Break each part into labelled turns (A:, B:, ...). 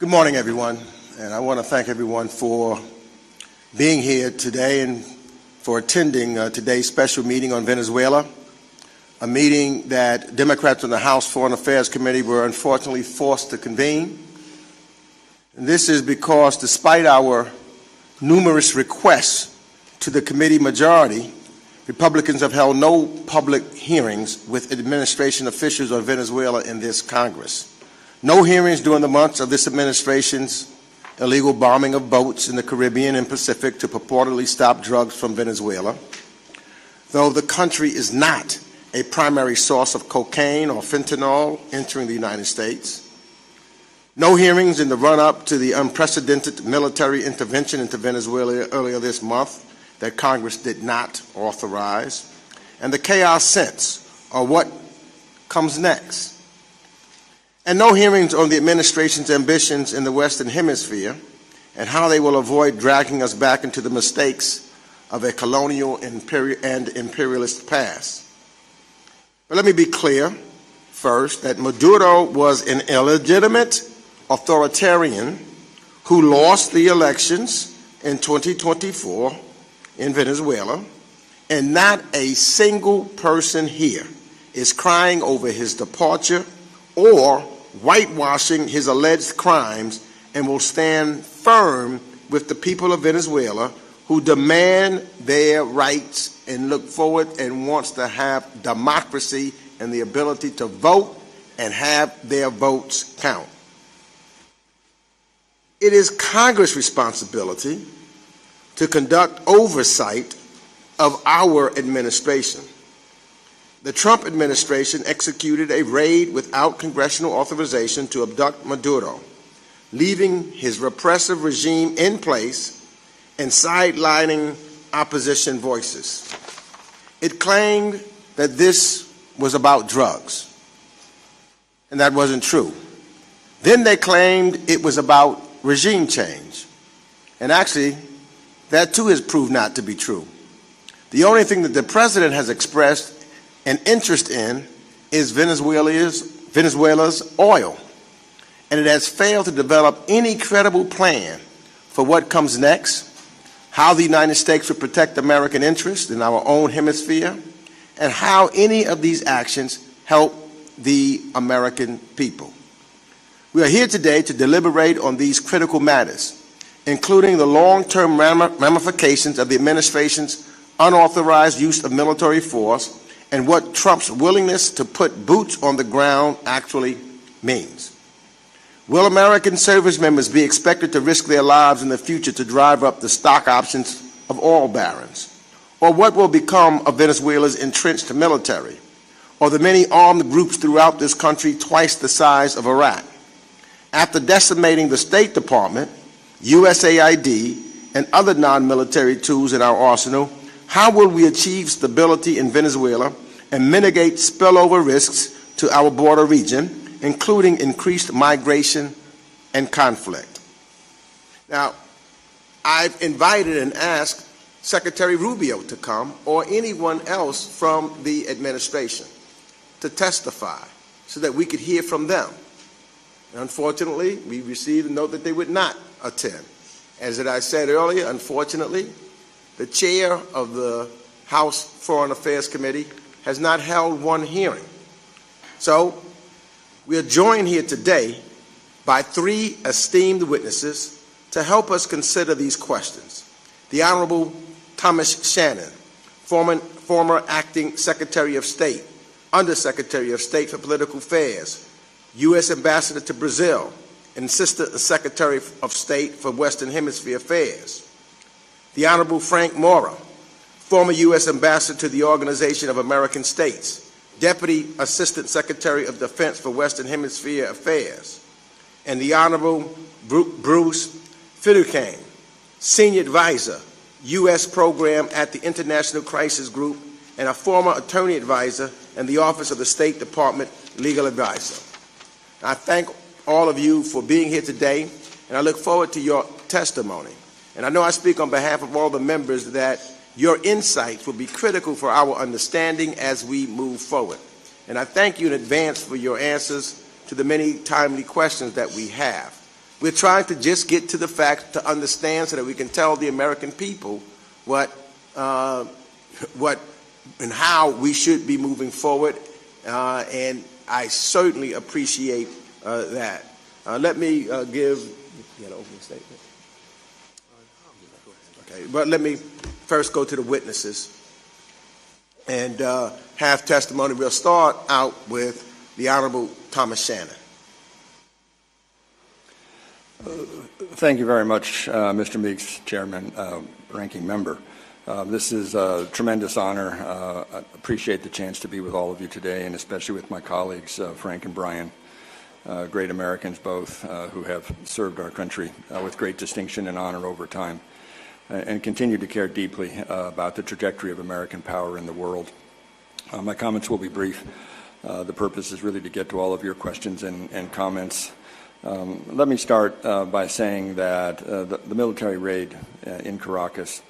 A: Good morning, everyone, and I want to thank everyone for being here today and for attending today's special meeting on Venezuela, a meeting that Democrats on the House Foreign Affairs Committee were unfortunately forced to convene. And this is because despite our numerous requests to the committee majority, Republicans have held no public hearings with administration officials on Venezuela in this Congress. No hearings during the months of this administration's illegal bombing of boats in the Caribbean and Pacific to purportedly stop drugs from Venezuela, though the country is not a primary source of cocaine or fentanyl entering the United States. No hearings in the run-up to the unprecedented military intervention into Venezuela earlier this month that Congress did not authorize, and the chaos since, or what comes next. And no hearings on the administration's ambitions in the Western Hemisphere and how they will avoid dragging us back into the mistakes of a colonial and imperialist past. But let me be clear first that Maduro was an illegitimate authoritarian who lost the elections in 2024 in Venezuela, and not a single person here is crying over his departure or whitewashing his alleged crimes, and will stand firm with the people of Venezuela who demand their rights and look forward and wants to have democracy and the ability to vote and have their votes count. It is Congress' responsibility to conduct oversight of our administration. The Trump administration executed a raid without congressional authorization to abduct Maduro, leaving his repressive regime in place and sidelining opposition voices. It claimed that this was about drugs, and that wasn't true. Then they claimed it was about regime change, and actually, that too has proved not to be true. The only thing that the president has expressed an interest in is Venezuela's oil, and it has failed to develop any credible plan for what comes next, how the United States will protect American interests in our own hemisphere, and how any of these actions help the American people. We are here today to deliberate on these critical matters, including the long-term ramifications of the administration's unauthorized use of military force and what Trump's willingness to put boots on the ground actually means. Will American service members be expected to risk their lives in the future to drive up the stock options of oil barons? Or what will become of Venezuela's entrenched military, or the many armed groups throughout this country twice the size of Iraq? After decimating the State Department, USAID, and other non-military tools in our arsenal, how will we achieve stability in Venezuela and mitigate spillover risks to our border region, including increased migration and conflict? Now, I've invited and asked Secretary Rubio to come, or anyone else from the administration, to testify so that we could hear from them. Unfortunately, we received a note that they would not attend. As I said earlier, unfortunately, the chair of the House Foreign Affairs Committee has not held one hearing. So we are joined here today by three esteemed witnesses to help us consider these questions. The Honorable Thomas Shannon, former Acting Secretary of State, Undersecretary of State for Political Affairs, U.S. Ambassador to Brazil, and Assistant Secretary of State for Western Hemisphere Affairs. The Honorable Frank Mora, former U.S. Ambassador to the Organization of American States, Deputy Assistant Secretary of Defense for Western Hemisphere Affairs. And the Honorable Bruce Fiducane, Senior Advisor, U.S. Program at the International Crisis Group, and a former Attorney Advisor in the Office of the State Department Legal Advisor. I thank all of you for being here today, and I look forward to your testimony. And I know I speak on behalf of all the members that your insights will be critical for our understanding as we move forward. And I thank you in advance for your answers to the many timely questions that we have. We're trying to just get to the facts to understand so that we can tell the American people what and how we should be moving forward, and I certainly appreciate that. Let me give an opening statement. Okay, but let me first go to the witnesses and have testimony. We'll start out with the Honorable Thomas Shannon.
B: Thank you very much, Mr. Meeks, Chairman, Ranking Member. This is a tremendous honor. I appreciate the chance to be with all of you today, and especially with my colleagues, Frank and Brian, great Americans both, who have served our country with great distinction and honor over time, and continue to care deeply about the trajectory of American power in the world. My comments will be brief. The purpose is really to get to all of your questions and comments. Let me start by saying that the military raid in Caracas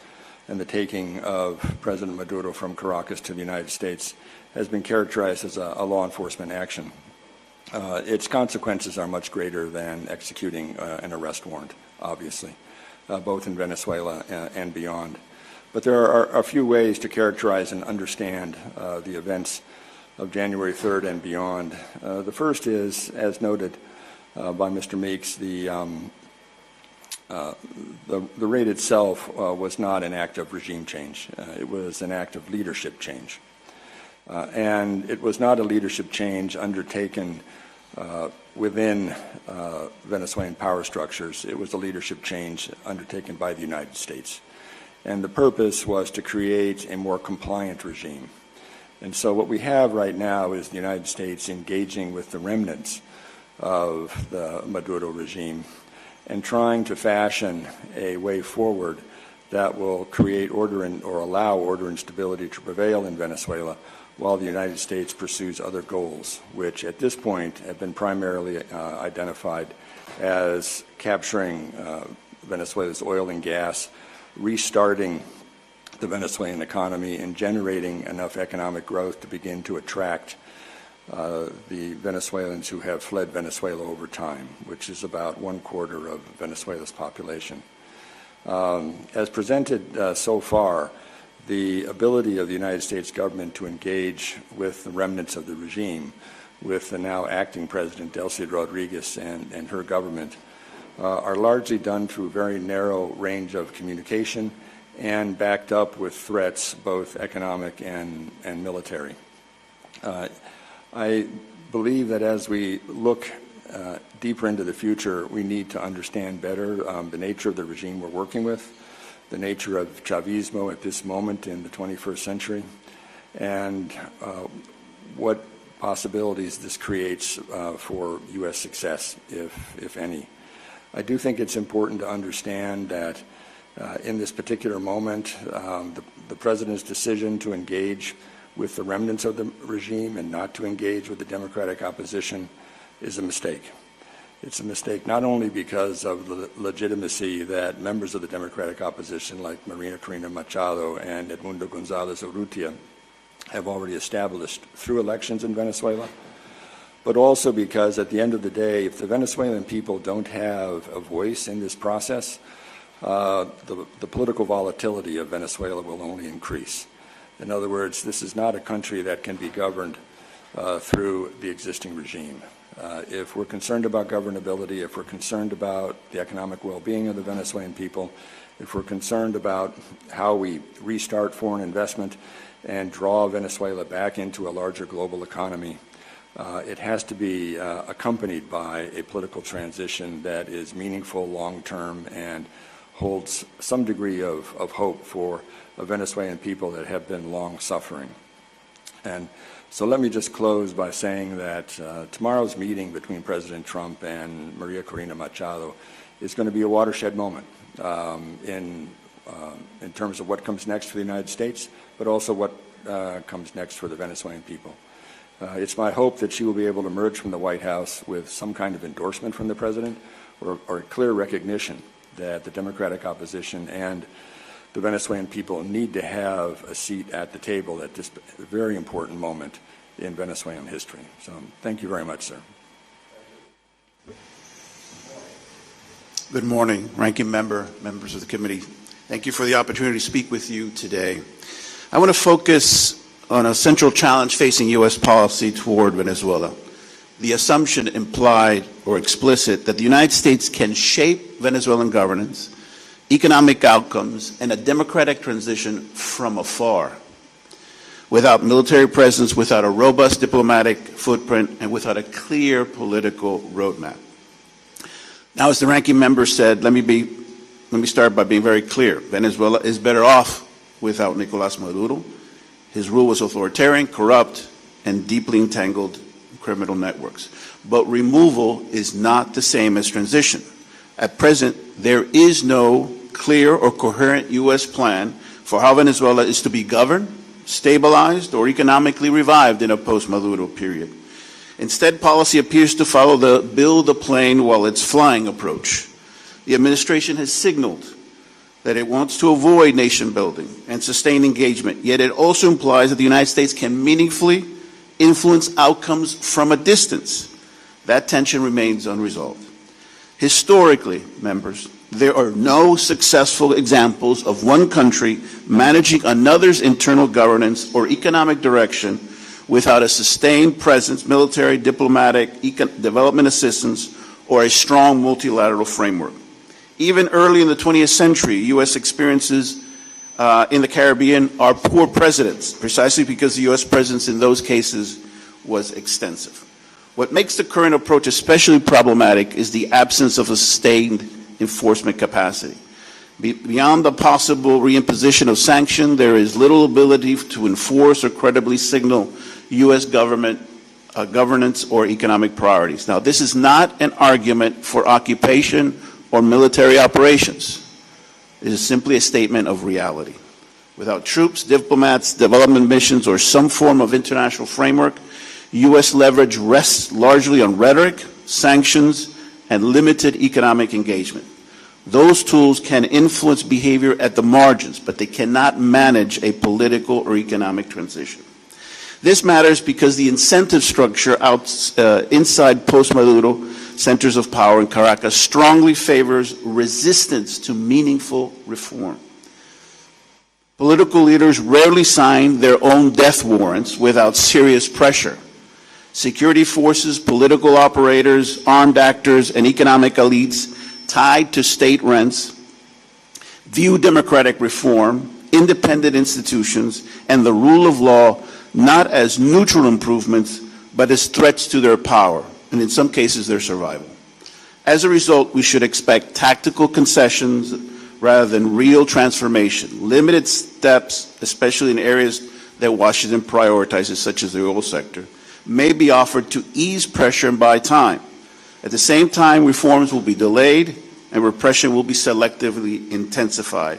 B: and the taking of President Maduro from Caracas to the United States has been characterized as a law enforcement action. Its consequences are much greater than executing an arrest warrant, obviously, both in Venezuela and beyond. But there are a few ways to characterize and understand the events of January 3rd and beyond. The first is, as noted by Mr. Meeks, the raid itself was not an act of regime change. It was an act of leadership change. And it was not a leadership change undertaken within Venezuelan power structures. It was a leadership change undertaken by the United States. And the purpose was to create a more compliant regime. And so what we have right now is the United States engaging with the remnants of the Maduro regime and trying to fashion a way forward that will create order or allow order and stability to prevail in Venezuela while the United States pursues other goals, which at this point have been primarily identified as capturing Venezuela's oil and gas, restarting the Venezuelan economy, and generating enough economic growth to begin to attract the Venezuelans who have fled Venezuela over time, which is about 1/4 of Venezuela's population. As presented so far, the ability of the United States government to engage with the remnants of the regime, with the now acting President Delcy Rodriguez and her government, are largely done through a very narrow range of communication and backed up with threats, both economic and military. I believe that as we look deeper into the future, we need to understand better the nature of the regime we're working with, the nature of Chavismo at this moment in the 21st century, and what possibilities this creates for U.S. success, if any. I do think it's important to understand that in this particular moment, the President's decision to engage with the remnants of the regime and not to engage with the democratic opposition is a mistake. It's a mistake not only because of the legitimacy that members of the democratic opposition like Maria Corina Machado and Edmundo Gonzalez Urrutia have already established through elections in Venezuela, but also because at the end of the day, if the Venezuelan people don't have a voice in this process, the political volatility of Venezuela will only increase. In other words, this is not a country that can be governed through the existing regime. If we're concerned about governability, if we're concerned about the economic well-being of the Venezuelan people, if we're concerned about how we restart foreign investment and draw Venezuela back into a larger global economy, it has to be accompanied by a political transition that is meaningful, long-term, and holds some degree of hope for Venezuelan people that have been long suffering. And so let me just close by saying that tomorrow's meeting between President Trump and Maria Corina Machado is going to be a watershed moment in terms of what comes next for the United States, but also what comes next for the Venezuelan people. It's my hope that she will be able to emerge from the White House with some kind of endorsement from the President or a clear recognition that the Democratic opposition and the Venezuelan people need to have a seat at the table at this very important moment in Venezuelan history. So thank you very much, sir.
C: Good morning, Ranking Member, members of the committee. Thank you for the opportunity to speak with you today. I want to focus on a central challenge facing U.S. policy toward Venezuela. The assumption implied or explicit that the United States can shape Venezuelan governance, economic outcomes, and a democratic transition from afar, without military presence, without a robust diplomatic footprint, and without a clear political roadmap. Now, as the ranking member said, let me start by being very clear. Venezuela is better off without Nicolás Maduro. His rule was authoritarian, corrupt, and deeply entangled in criminal networks. But removal is not the same as transition. At present, there is no clear or coherent U.S. plan for how Venezuela is to be governed, stabilized, or economically revived in a post-Maduro period. Instead, policy appears to follow the build a plane while it's flying approach. The administration has signaled that it wants to avoid nation building and sustain engagement, yet it also implies that the United States can meaningfully influence outcomes from a distance. That tension remains unresolved. Historically, members, there are no successful examples of one country managing another's internal governance or economic direction without a sustained presence, military, diplomatic, development assistance, or a strong multilateral framework. Even early in the 20th century, U.S. experiences in the Caribbean are poor precedents, precisely because the U.S. presence in those cases was extensive. What makes the current approach especially problematic is the absence of a sustained enforcement capacity. Beyond the possible reimposition of sanction, there is little ability to enforce or credibly signal U.S. government governance or economic priorities. Now, this is not an argument for occupation or military operations. It is simply a statement of reality. Without troops, diplomats, development missions, or some form of international framework, U.S. leverage rests largely on rhetoric, sanctions, and limited economic engagement. Those tools can influence behavior at the margins, but they cannot manage a political or economic transition. This matters because the incentive structure inside post-Maduro centers of power in Caracas strongly favors resistance to meaningful reform. Political leaders rarely sign their own death warrants without serious pressure. Security forces, political operators, armed actors, and economic elites tied to state rents view democratic reform, independent institutions, and the rule of law not as neutral improvements, but as threats to their power, and in some cases their survival. As a result, we should expect tactical concessions rather than real transformation. Limited steps, especially in areas that Washington prioritizes, such as the oil sector, may be offered to ease pressure and buy time. At the same time, reforms will be delayed and repression will be selectively intensified,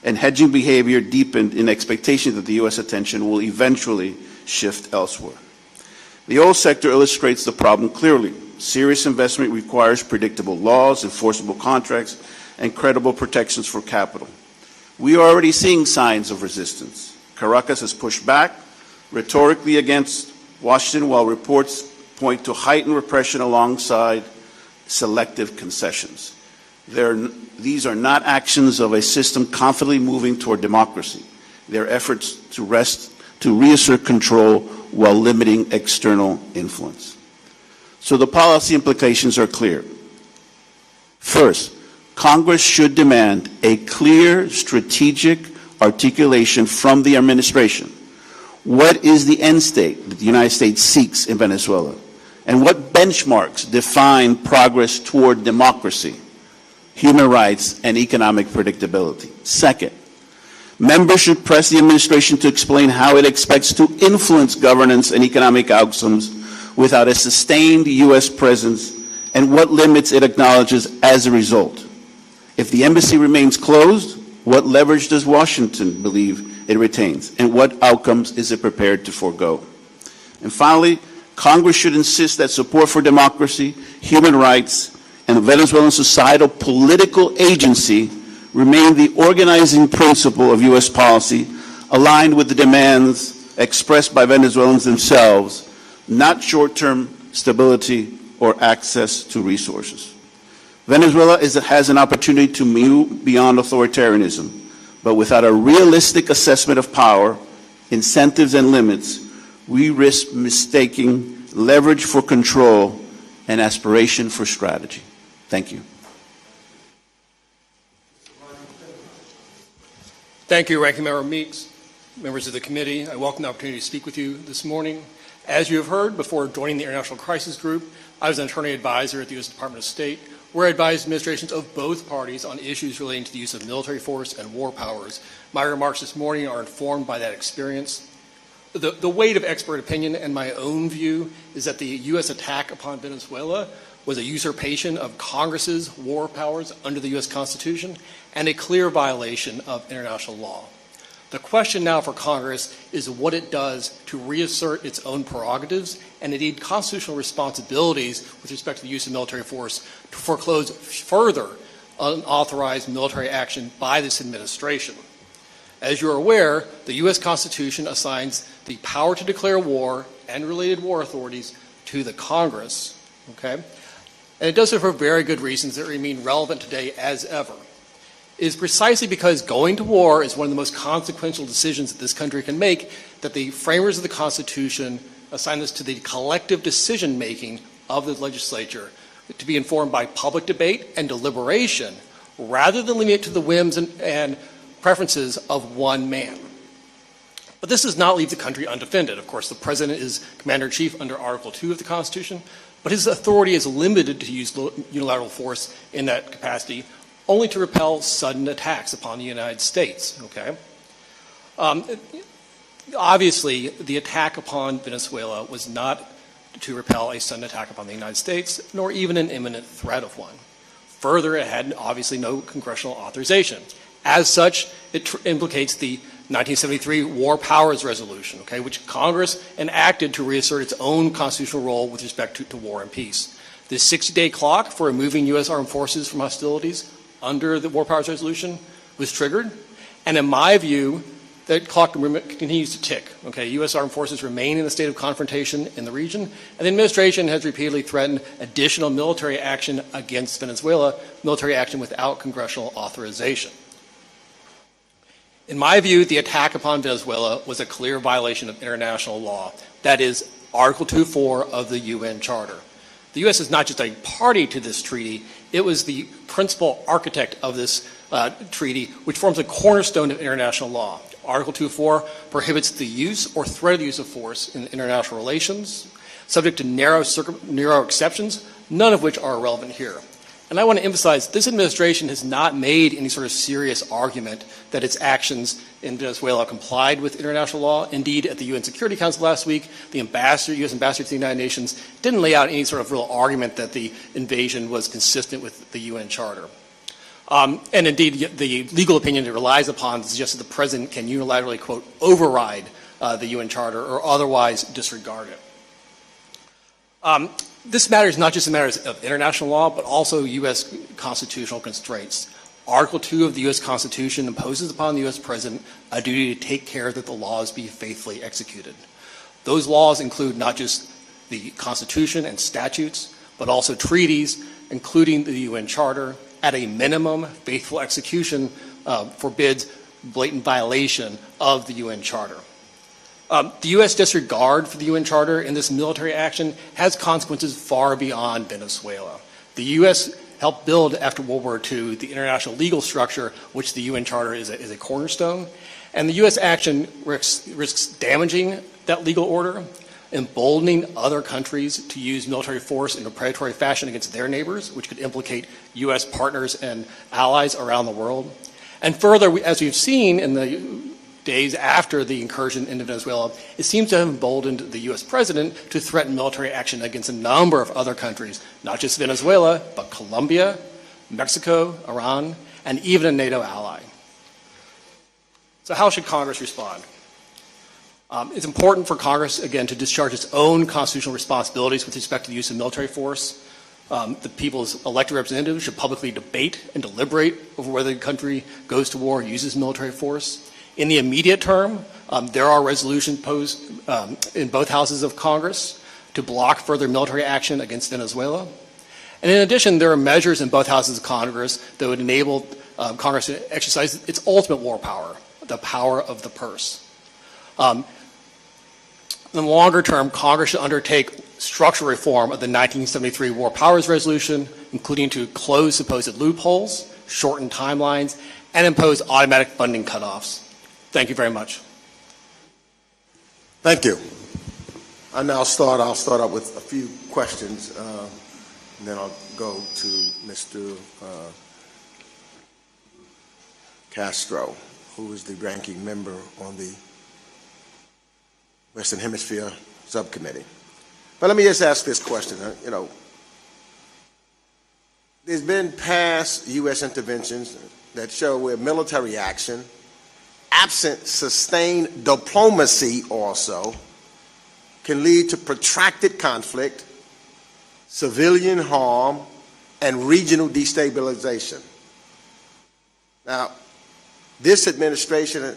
C: and hedging behavior deepened in expectation that the U.S. attention will eventually shift elsewhere. The oil sector illustrates the problem clearly. Serious investment requires predictable laws, enforceable contracts, and credible protections for capital. We are already seeing signs of resistance. Caracas has pushed back rhetorically against Washington, while reports point to heightened repression alongside selective concessions. These are not actions of a system confidently moving toward democracy. They're efforts to reassert control while limiting external influence. So the policy implications are clear. First, Congress should demand a clear strategic articulation from the administration. What is the end state that the United States seeks in Venezuela? And what benchmarks define progress toward democracy, human rights, and economic predictability? Second, members should press the administration to explain how it expects to influence governance and economic outcomes without a sustained U.S. presence, and what limits it acknowledges as a result. If the embassy remains closed, what leverage does Washington believe it retains, and what outcomes is it prepared to forego? And finally, Congress should insist that support for democracy, human rights, and Venezuelan societal political agency remain the organizing principle of U.S. policy, aligned with the demands expressed by Venezuelans themselves, not short-term stability or access to resources. Venezuela has an opportunity to move beyond authoritarianism, but without a realistic assessment of power, incentives, and limits, we risk mistaking leverage for control and aspiration for strategy. Thank you.
D: Thank you, Ranking Member Meeks. Members of the committee, I welcome the opportunity to speak with you this morning. As you have heard, before joining the International Crisis Group, I was an attorney advisor at the U.S. Department of State, where I advised administrations of both parties on issues relating to the use of military force and war powers. My remarks this morning are informed by that experience. The weight of expert opinion and my own view is that the U.S. attack upon Venezuela was a usurpation of Congress's war powers under the U.S. Constitution and a clear violation of international law. The question now for Congress is what it does to reassert its own prerogatives and indeed constitutional responsibilities with respect to the use of military force to foreclose further unauthorized military action by this administration. As you are aware, the U.S. Constitution assigns the power to declare war and related war authorities to the Congress, okay? And it does so for very good reasons that remain relevant today as ever. It is precisely because going to war is one of the most consequential decisions that this country can make that the framers of the Constitution assign this to the collective decision-making of the legislature to be informed by public debate and deliberation rather than leaving it to the whims and preferences of one man. But this does not leave the country undefended. Of course, the President is Commander-in-Chief under Article 2 of the Constitution, but his authority is limited to use unilateral force in that capacity only to repel sudden attacks upon the United States, okay? Obviously, the attack upon Venezuela was not to repel a sudden attack upon the United States, nor even an imminent threat of one. Further, it had obviously no congressional authorization. As such, it implicates the 1973 War Powers Resolution, okay, which Congress enacted to reassert its own constitutional role with respect to war and peace. This 60-day clock for removing U.S. armed forces from hostilities under the War Powers Resolution was triggered, and in my view, that clock continues to tick. Okay, U.S. armed forces remain in a state of confrontation in the region, and the administration has repeatedly threatened additional military action against Venezuela, military action without congressional authorization. In my view, the attack upon Venezuela was a clear violation of international law. That is Article 2.4 of the UN Charter. The U.S. is not just a party to this treaty, it was the principal architect of this treaty, which forms a cornerstone of international law. Article 2.4 prohibits the use or threat of the use of force in international relations, subject to narrow exceptions, none of which are relevant here. And I want to emphasize this administration has not made any sort of serious argument that its actions in Venezuela complied with international law. Indeed, at the UN Security Council last week, the U.S. ambassador to the United Nations didn't lay out any sort of real argument that the invasion was consistent with the UN Charter. And indeed, the legal opinion it relies upon suggests that the President can unilaterally, quote, override the UN Charter or otherwise disregard it. This matter is not just a matter of international law, but also U.S. constitutional constraints. Article 2 of the U.S. Constitution imposes upon the U.S. President a duty to take care that the laws be faithfully executed. Those laws include not just the Constitution and statutes, but also treaties, including the UN Charter. At a minimum, faithful execution forbids blatant violation of the UN Charter. The U.S. disregard for the UN Charter in this military action has consequences far beyond Venezuela. The U.S. helped build, after World War II, the international legal structure, which the UN Charter is a cornerstone. And the U.S. action risks damaging that legal order, emboldening other countries to use military force in a predatory fashion against their neighbors, which could implicate U.S. partners and allies around the world. And further, as we've seen in the days after the incursion into Venezuela, it seems to have emboldened the U.S. President to threaten military action against a number of other countries, not just Venezuela, but Colombia, Mexico, Iran, and even a NATO ally. So how should Congress respond? It's important for Congress, again, to discharge its own constitutional responsibilities with respect to the use of military force. The people's elected representatives should publicly debate and deliberate over whether the country goes to war or uses military force. In the immediate term, there are resolutions posed in both houses of Congress to block further military action against Venezuela. And in addition, there are measures in both houses of Congress that would enable Congress to exercise its ultimate war power, the power of the purse. In the longer term, Congress should undertake structural reform of the 1973 War Powers Resolution, including to close supposed loopholes, shorten timelines, and impose automatic funding cutoffs. Thank you very much.
A: Thank you. I'll start out with a few questions, and then I'll go to Mr. Castro, who is the ranking member on the Western Hemisphere Subcommittee. But let me just ask this question. There's been past U.S. interventions that show where military action, absent sustained diplomacy also, can lead to protracted conflict, civilian harm, and regional destabilization. Now, this administration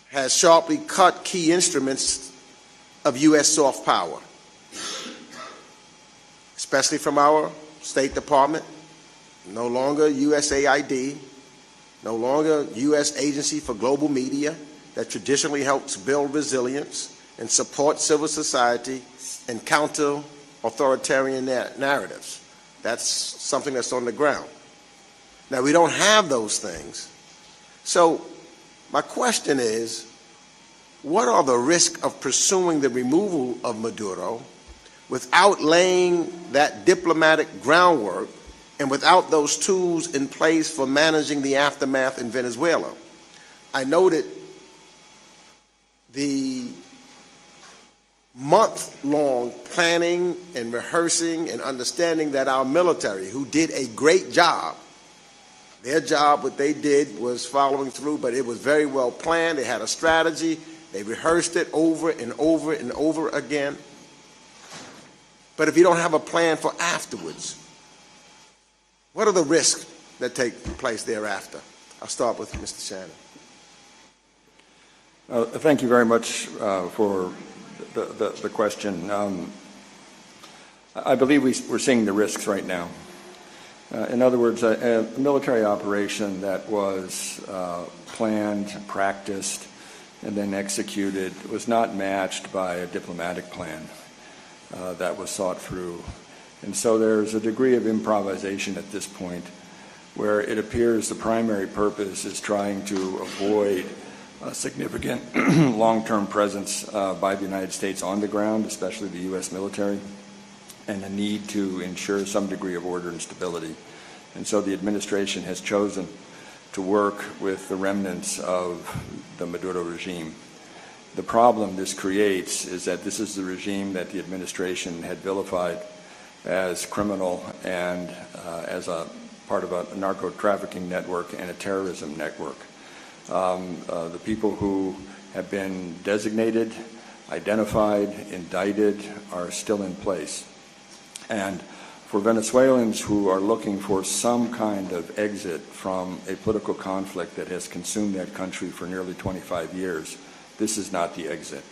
A: has sharply cut key instruments of U.S. soft power, especially from our State Department, no longer USAID, no longer U.S. Agency for Global Media that traditionally helps build resilience and support civil society and counter authoritarian narratives. That's something that's on the ground. Now, we don't have those things. So my question is, what are the risks of pursuing the removal of Maduro without laying that diplomatic groundwork and without those tools in place for managing the aftermath in Venezuela? I noted the month-long planning and rehearsing and understanding that our military, who did a great job, their job, what they did was following through, but it was very well planned. They had a strategy. They rehearsed it over and over and over again. But if you don't have a plan for afterwards, what are the risks that take place thereafter? I'll start with Mr. Shannon.
B: Thank you very much for the question. I believe we're seeing the risks right now. In other words, a military operation that was planned, practiced, and then executed was not matched by a diplomatic plan that was thought through. And so there's a degree of improvisation at this point where it appears the primary purpose is trying to avoid a significant long-term presence by the United States on the ground, especially the U.S. military, and a need to ensure some degree of order and stability. And so the administration has chosen to work with the remnants of the Maduro regime. The problem this creates is that this is the regime that the administration had vilified as criminal and as a part of a narco-trafficking network and a terrorism network. The people who have been designated, identified, indicted are still in place. And for Venezuelans who are looking for some kind of exit from a political conflict that has consumed that country for nearly 25 years, this is not the exit.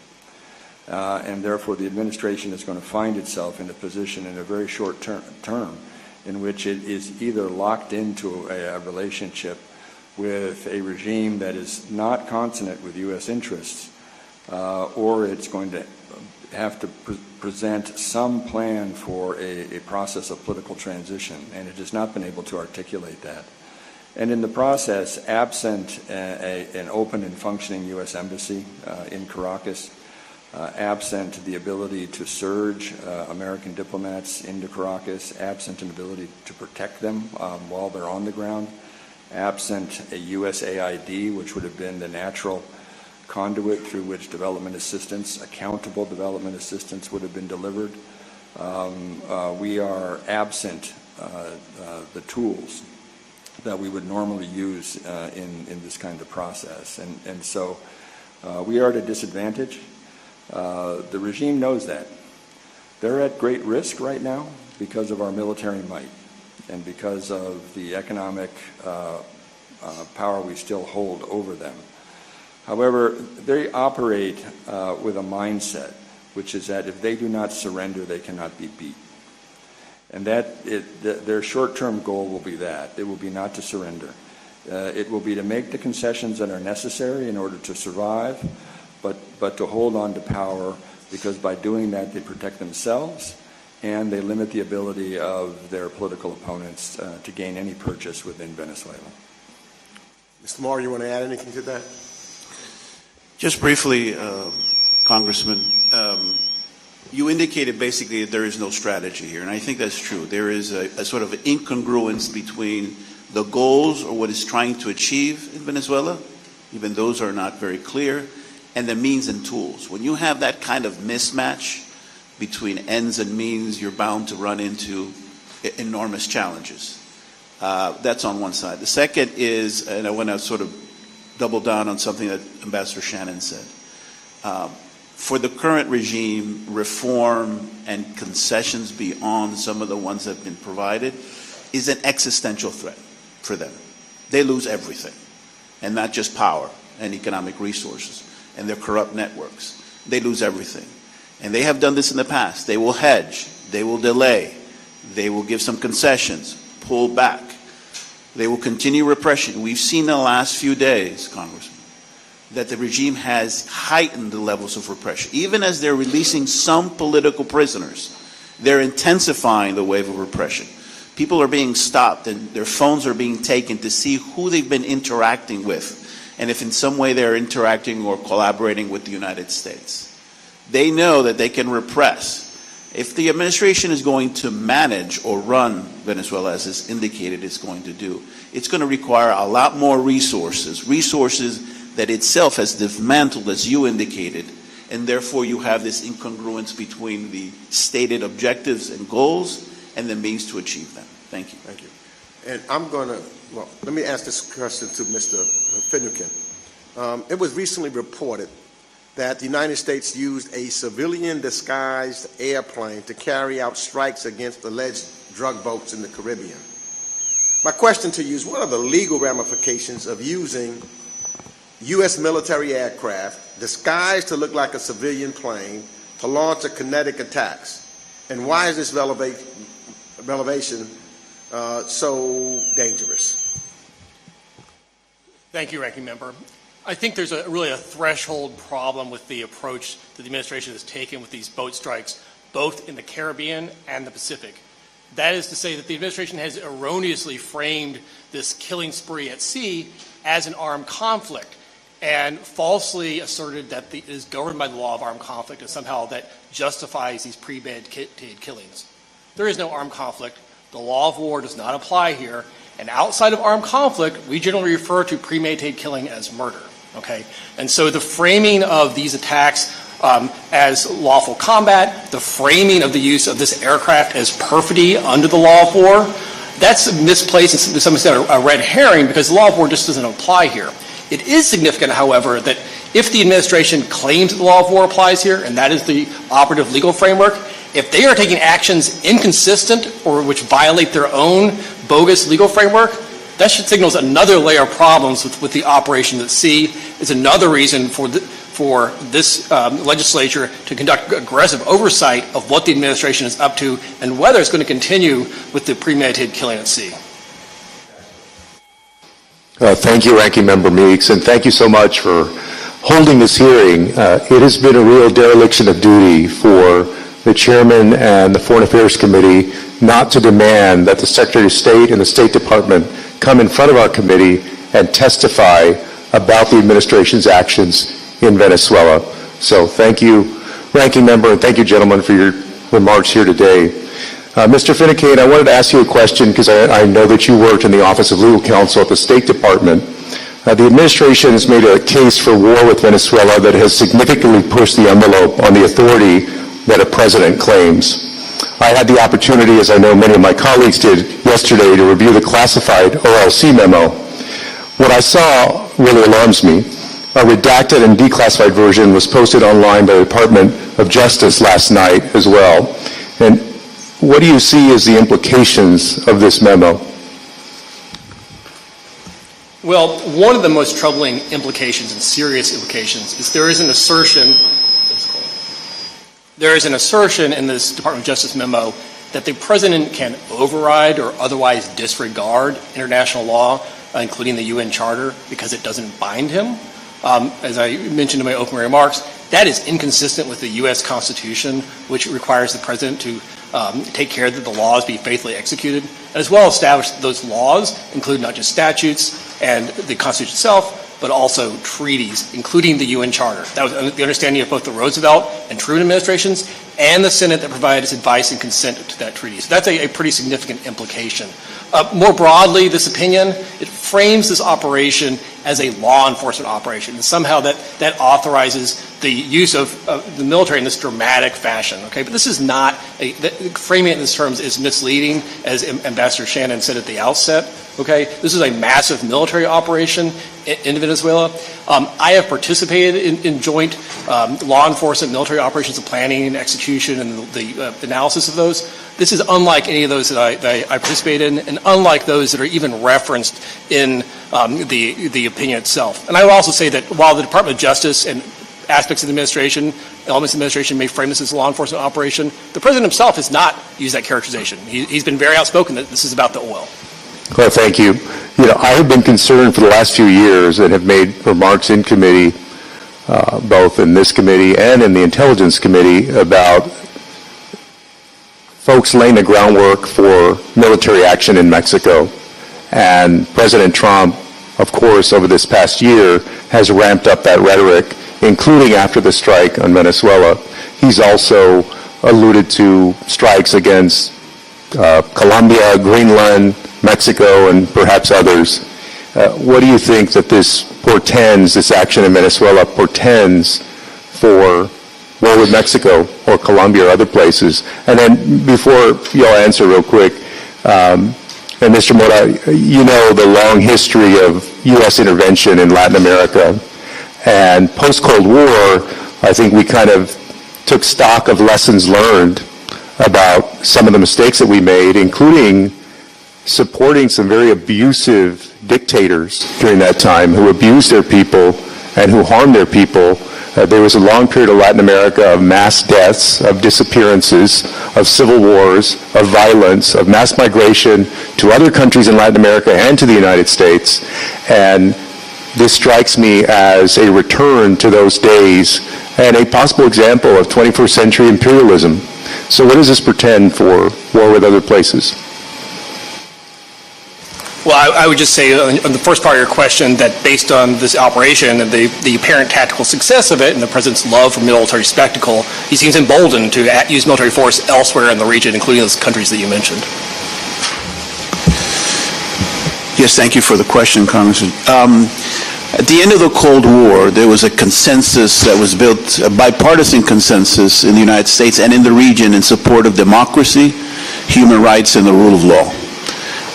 B: And therefore the administration is going to find itself in a position in a very short term in which it is either locked into a relationship with a regime that is not consonant with U.S. interests, or it's going to have to present some plan for a process of political transition, and it has not been able to articulate that. And in the process, absent an open and functioning U.S. embassy in Caracas, absent the ability to surge American diplomats into Caracas, absent an ability to protect them while they're on the ground, absent a USAID, which would have been the natural conduit through which development assistance, accountable development assistance, would have been delivered. We are absent the tools that we would normally use in this kind of process. And so we are at a disadvantage. The regime knows that. They're at great risk right now because of our military might and because of the economic power we still hold over them. However, they operate with a mindset, which is that if they do not surrender, they cannot be beat. And their short-term goal will be that. It will be not to surrender. It will be to make the concessions that are necessary in order to survive, but to hold on to power, because by doing that they protect themselves and they limit the ability of their political opponents to gain any purchase within Venezuela.
A: Mr. Moore, you want to add anything to that?
C: Just briefly, Congressman, you indicated basically that there is no strategy here, and I think that's true. There is a sort of incongruence between the goals or what it's trying to achieve in Venezuela, even those are not very clear, and the means and tools. When you have that kind of mismatch between ends and means, you're bound to run into enormous challenges. That's on one side. The second is, and I want to sort of double down on something that Ambassador Shannon said. For the current regime, reform and concessions beyond some of the ones that have been provided is an existential threat for them. They lose everything, and not just power and economic resources and their corrupt networks. They lose everything. And they have done this in the past. They will hedge, they will delay, they will give some concessions, pull back. They will continue repression. We've seen in the last few days, Congressman, that the regime has heightened the levels of repression. Even as they're releasing some political prisoners, they're intensifying the wave of repression. People are being stopped and their phones are being taken to see who they've been interacting with and if in some way they're interacting or collaborating with the United States. They know that they can repress. If the administration is going to manage or run Venezuela, as is indicated it's going to do, it's going to require a lot more resources that itself has dismantled, as you indicated, and therefore you have this incongruence between the stated objectives and goals and the means to achieve them. Thank you.
A: Thank you. And I'm going to, well, let me ask this question to Mr. Finucane. It was recently reported that the United States used a civilian-disguised airplane to carry out strikes against alleged drug boats in the Caribbean. My question to you is, what are the legal ramifications of using U.S. military aircraft disguised to look like a civilian plane to launch a kinetic attacks? And why is this revelation so dangerous?
D: Thank you, Ranking Member. I think there's really a threshold problem with the approach that the administration has taken with these boat strikes, both in the Caribbean and the Pacific. That is to say that the administration has erroneously framed this killing spree at sea as an armed conflict and falsely asserted that it is governed by the law of armed conflict and somehow that justifies these premeditated killings. There is no armed conflict. The law of war does not apply here. And outside of armed conflict, we generally refer to premeditated killing as murder. Okay? And so the framing of these attacks as lawful combat, the framing of the use of this aircraft as perfidy under the law of war, that's misplaced and to some extent a red herring because the law of war just doesn't apply here. It is significant, however, that if the administration claims that the law of war applies here, and that is the operative legal framework, if they are taking actions inconsistent or which violate their own bogus legal framework, that should signal another layer of problems with the operation at sea. Is another reason for this legislature to conduct aggressive oversight of what the administration is up to and whether it's going to continue with the premeditated killing at sea.
E: Thank you, Ranking Member Meeks, and thank you so much for holding this hearing. It has been a real dereliction of duty for the Chairman and the Foreign Affairs Committee not to demand that the Secretary of State and the State Department come in front of our committee and testify about the administration's actions in Venezuela. So thank you, Ranking Member, and thank you, gentlemen, for your remarks here today. Mr. Finucane, I wanted to ask you a question because I know that you worked in the Office of Legal Counsel at the State Department. The administration has made a case for war with Venezuela that has significantly pushed the envelope on the authority that a president claims. I had the opportunity, as I know many of my colleagues did yesterday, to review the classified OLC memo. What I saw really alarms me. A redacted and declassified version was posted online by the Department of Justice last night as well. And what do you see as the implications of this memo?
D: Well, one of the most troubling implications and serious implications is there is an assertion in this Department of Justice memo that the president can override or otherwise disregard international law, including the UN Charter, because it doesn't bind him. As I mentioned in my opening remarks, that is inconsistent with the U.S. Constitution, which requires the president to take care that the laws be faithfully executed, as well as establish that those laws include not just statutes and the Constitution itself, but also treaties, including the UN Charter. That was the understanding of both the Roosevelt and Truman administrations and the Senate that provided its advice and consent to that treaty. So that's a pretty significant implication. More broadly, this opinion, it frames this operation as a law enforcement operation, and somehow that authorizes the use of the military in this dramatic fashion. Okay, but this is not framing it in these terms is misleading, as Ambassador Shannon said at the outset. Okay, this is a massive military operation in Venezuela. I have participated in joint law enforcement military operations, the planning and execution and the analysis of those. This is unlike any of those that I participated in, and unlike those that are even referenced in the opinion itself. And I would also say that while the Department of Justice and aspects of the administration, elements of the administration may frame this as a law enforcement operation, the president himself has not used that characterization. He's been very outspoken that this is about the oil.
E: Well, thank you. I have been concerned for the last few years and have made remarks in committee, both in this committee and in the Intelligence Committee, about folks laying the groundwork for military action in Mexico. And President Trump, of course, over this past year, has ramped up that rhetoric, including after the strike on Venezuela. He's also alluded to strikes against Colombia, Greenland, Mexico, and perhaps others. What do you think that this portends, this action in Venezuela portends for war with Mexico or Colombia or other places? And then before you all answer real quick, and Mr. Mora, you know the long history of U.S. intervention in Latin America. And post-Cold War, I think we kind of took stock of lessons learned about some of the mistakes that we made, including supporting some very abusive dictators during that time who abused their people and who harmed their people. There was a long period of Latin America of mass deaths, of disappearances, of civil wars, of violence, of mass migration to other countries in Latin America and to the United States. And this strikes me as a return to those days and a possible example of 21st century imperialism. So what does this portend for war with other places?
D: Well, I would just say on the first part of your question that based on this operation and the apparent tactical success of it and the president's love for military spectacle, he seems emboldened to use military force elsewhere in the region, including those countries that you mentioned.
C: Yes, thank you for the question, Congressman. At the end of the Cold War, there was a consensus that was built, a bipartisan consensus in the United States and in the region in support of democracy, human rights, and the rule of law.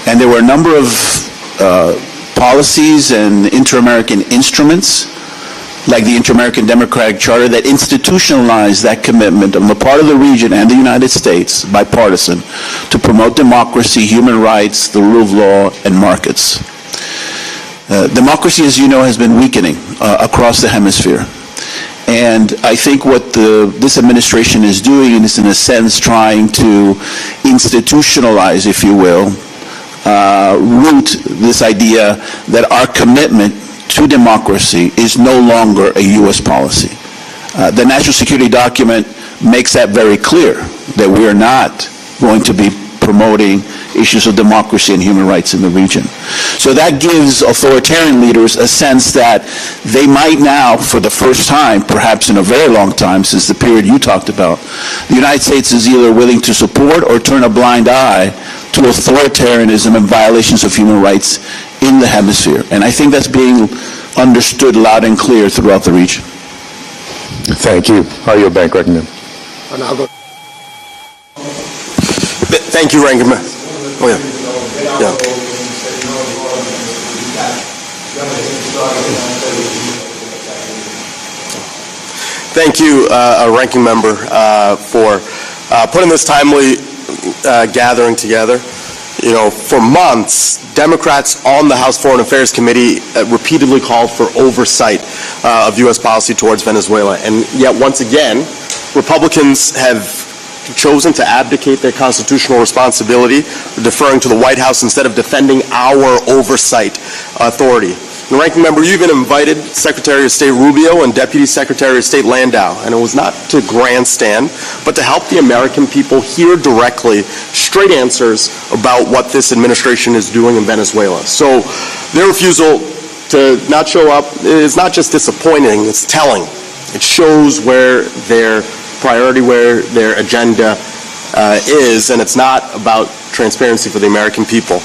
C: And there were a number of policies and inter-American instruments, like the Inter-American Democratic Charter, that institutionalized that commitment on the part of the region and the United States, bipartisan, to promote democracy, human rights, the rule of law, and markets. Democracy, as you know, has been weakening across the hemisphere. And I think what this administration is doing is, in a sense, trying to institutionalize, if you will, root this idea that our commitment to democracy is no longer a U.S. policy. The national security document makes that very clear, that we are not going to be promoting issues of democracy and human rights in the region. So that gives authoritarian leaders a sense that they might now, for the first time, perhaps in a very long time since the period you talked about, the United States is either willing to support or turn a blind eye to authoritarianism and violations of human rights in the hemisphere. And I think that's being understood loud and clear throughout the region.
E: Thank you. Are you a bank recommend?
A: Thank you, Ranking Member. Oh, yeah. Yeah. Thank you, Ranking Member, for putting this timely gathering together. You know, for months, Democrats on the House Foreign Affairs Committee repeatedly called for oversight of U.S. policy towards Venezuela. And yet, once again, Republicans have
F: chosen to abdicate their constitutional responsibility, deferring to the White House instead of defending our oversight authority. And Ranking Member, you even invited Secretary of State Rubio and Deputy Secretary of State Landau, and it was not to grandstand, but to help the American people hear directly straight answers about what this administration is doing in Venezuela. So their refusal to not show up is not just disappointing, it's telling. It shows where their priority, where their agenda is, and it's not about transparency for the American people.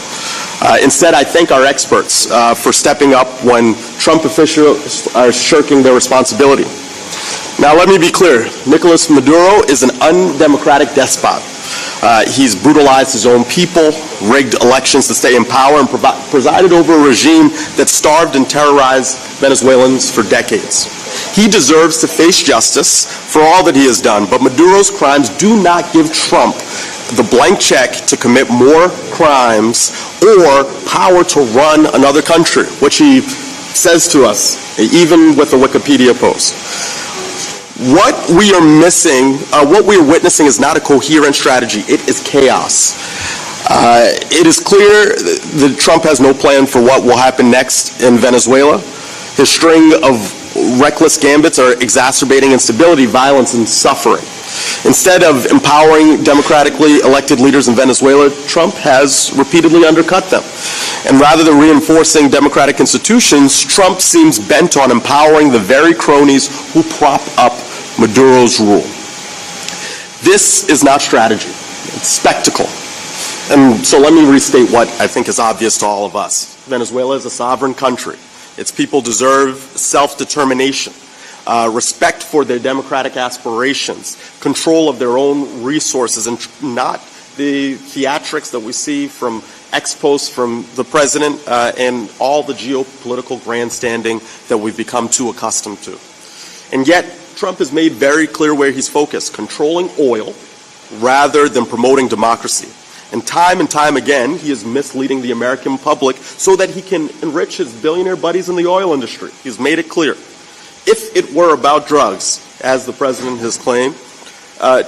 F: Instead, I thank our experts for stepping up when Trump officials are shirking their responsibility. Now, let me be clear. Nicolas Maduro is an undemocratic despot. He's brutalized his own people, rigged elections to stay in power, and presided over a regime that starved and terrorized Venezuelans for decades. He deserves to face justice for all that he has done, but Maduro's crimes do not give Trump the blank check to commit more crimes or power to run another country, which he says to us, even with a Wikipedia post. What we are missing, what we are witnessing is not a coherent strategy. It is chaos. It is clear that Trump has no plan for what will happen next in Venezuela. His string of reckless gambits are exacerbating instability, violence, and suffering. Instead of empowering democratically elected leaders in Venezuela, Trump has repeatedly undercut them. And rather than reinforcing democratic institutions, Trump seems bent on empowering the very cronies who prop up Maduro's rule. This is not strategy, it's spectacle. And so let me restate what I think is obvious to all of us. Venezuela is a sovereign country. Its people deserve self-determination, respect for their democratic aspirations, control of their own resources, and not the theatrics that we see from ex post from the president and all the geopolitical grandstanding that we've become too accustomed to. And yet, Trump has made very clear where he's focused, controlling oil rather than promoting democracy. And time again, he is misleading the American public so that he can enrich his billionaire buddies in the oil industry. He's made it clear. If it were about drugs, as the president has claimed,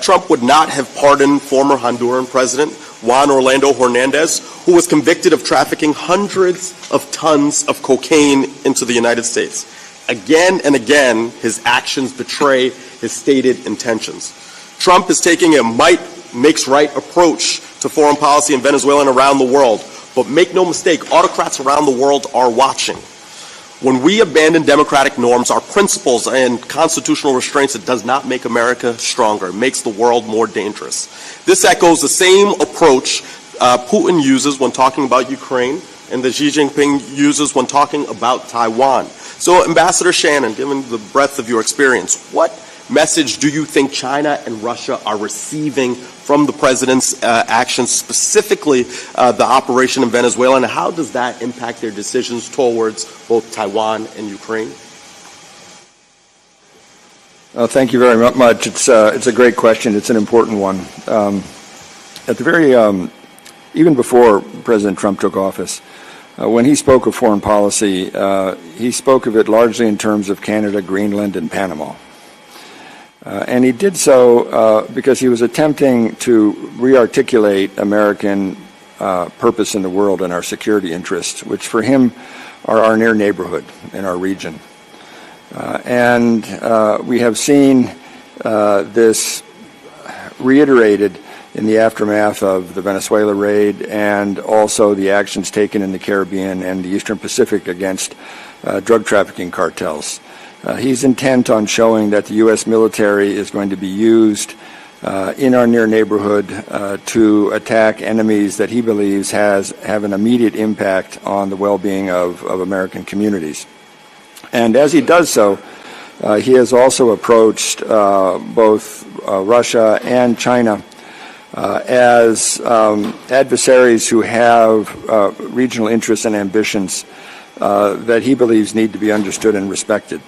F: Trump would not have pardoned former Honduran President Juan Orlando Hernandez, who was convicted of trafficking hundreds of tons of cocaine into the United States. Again and again, his actions betray his stated intentions. Trump is taking a might makes right approach to foreign policy in Venezuela and around the world. But make no mistake, autocrats around the world are watching. When we abandon democratic norms, our principles, and constitutional restraints, it does not make America stronger. It makes the world more dangerous. This echoes the same approach Putin uses when talking about Ukraine and that Xi Jinping uses when talking about Taiwan. So, Ambassador Shannon, given the breadth of your experience, what message do you think China and Russia are receiving from the president's actions, specifically the operation in Venezuela, and how does that impact their decisions towards both Taiwan and Ukraine?
B: Thank you very much. It's a great question. It's an important one. At the very, even before President Trump took office, when he spoke of foreign policy, he spoke of it largely in terms of Canada, Greenland, and Panama. And he did so because he was attempting to re-articulate American purpose in the world and our security interests, which for him are our near neighborhood in our region. And we have seen this reiterated in the aftermath of the Venezuela raid and also the actions taken in the Caribbean and the Eastern Pacific against drug trafficking cartels. He's intent on showing that the U.S. military is going to be used in our near neighborhood to attack enemies that he believes have an immediate impact on the well-being of American communities. And as he does so, he has also approached both Russia and China as adversaries who have regional interests and ambitions that he believes need to be understood and respected.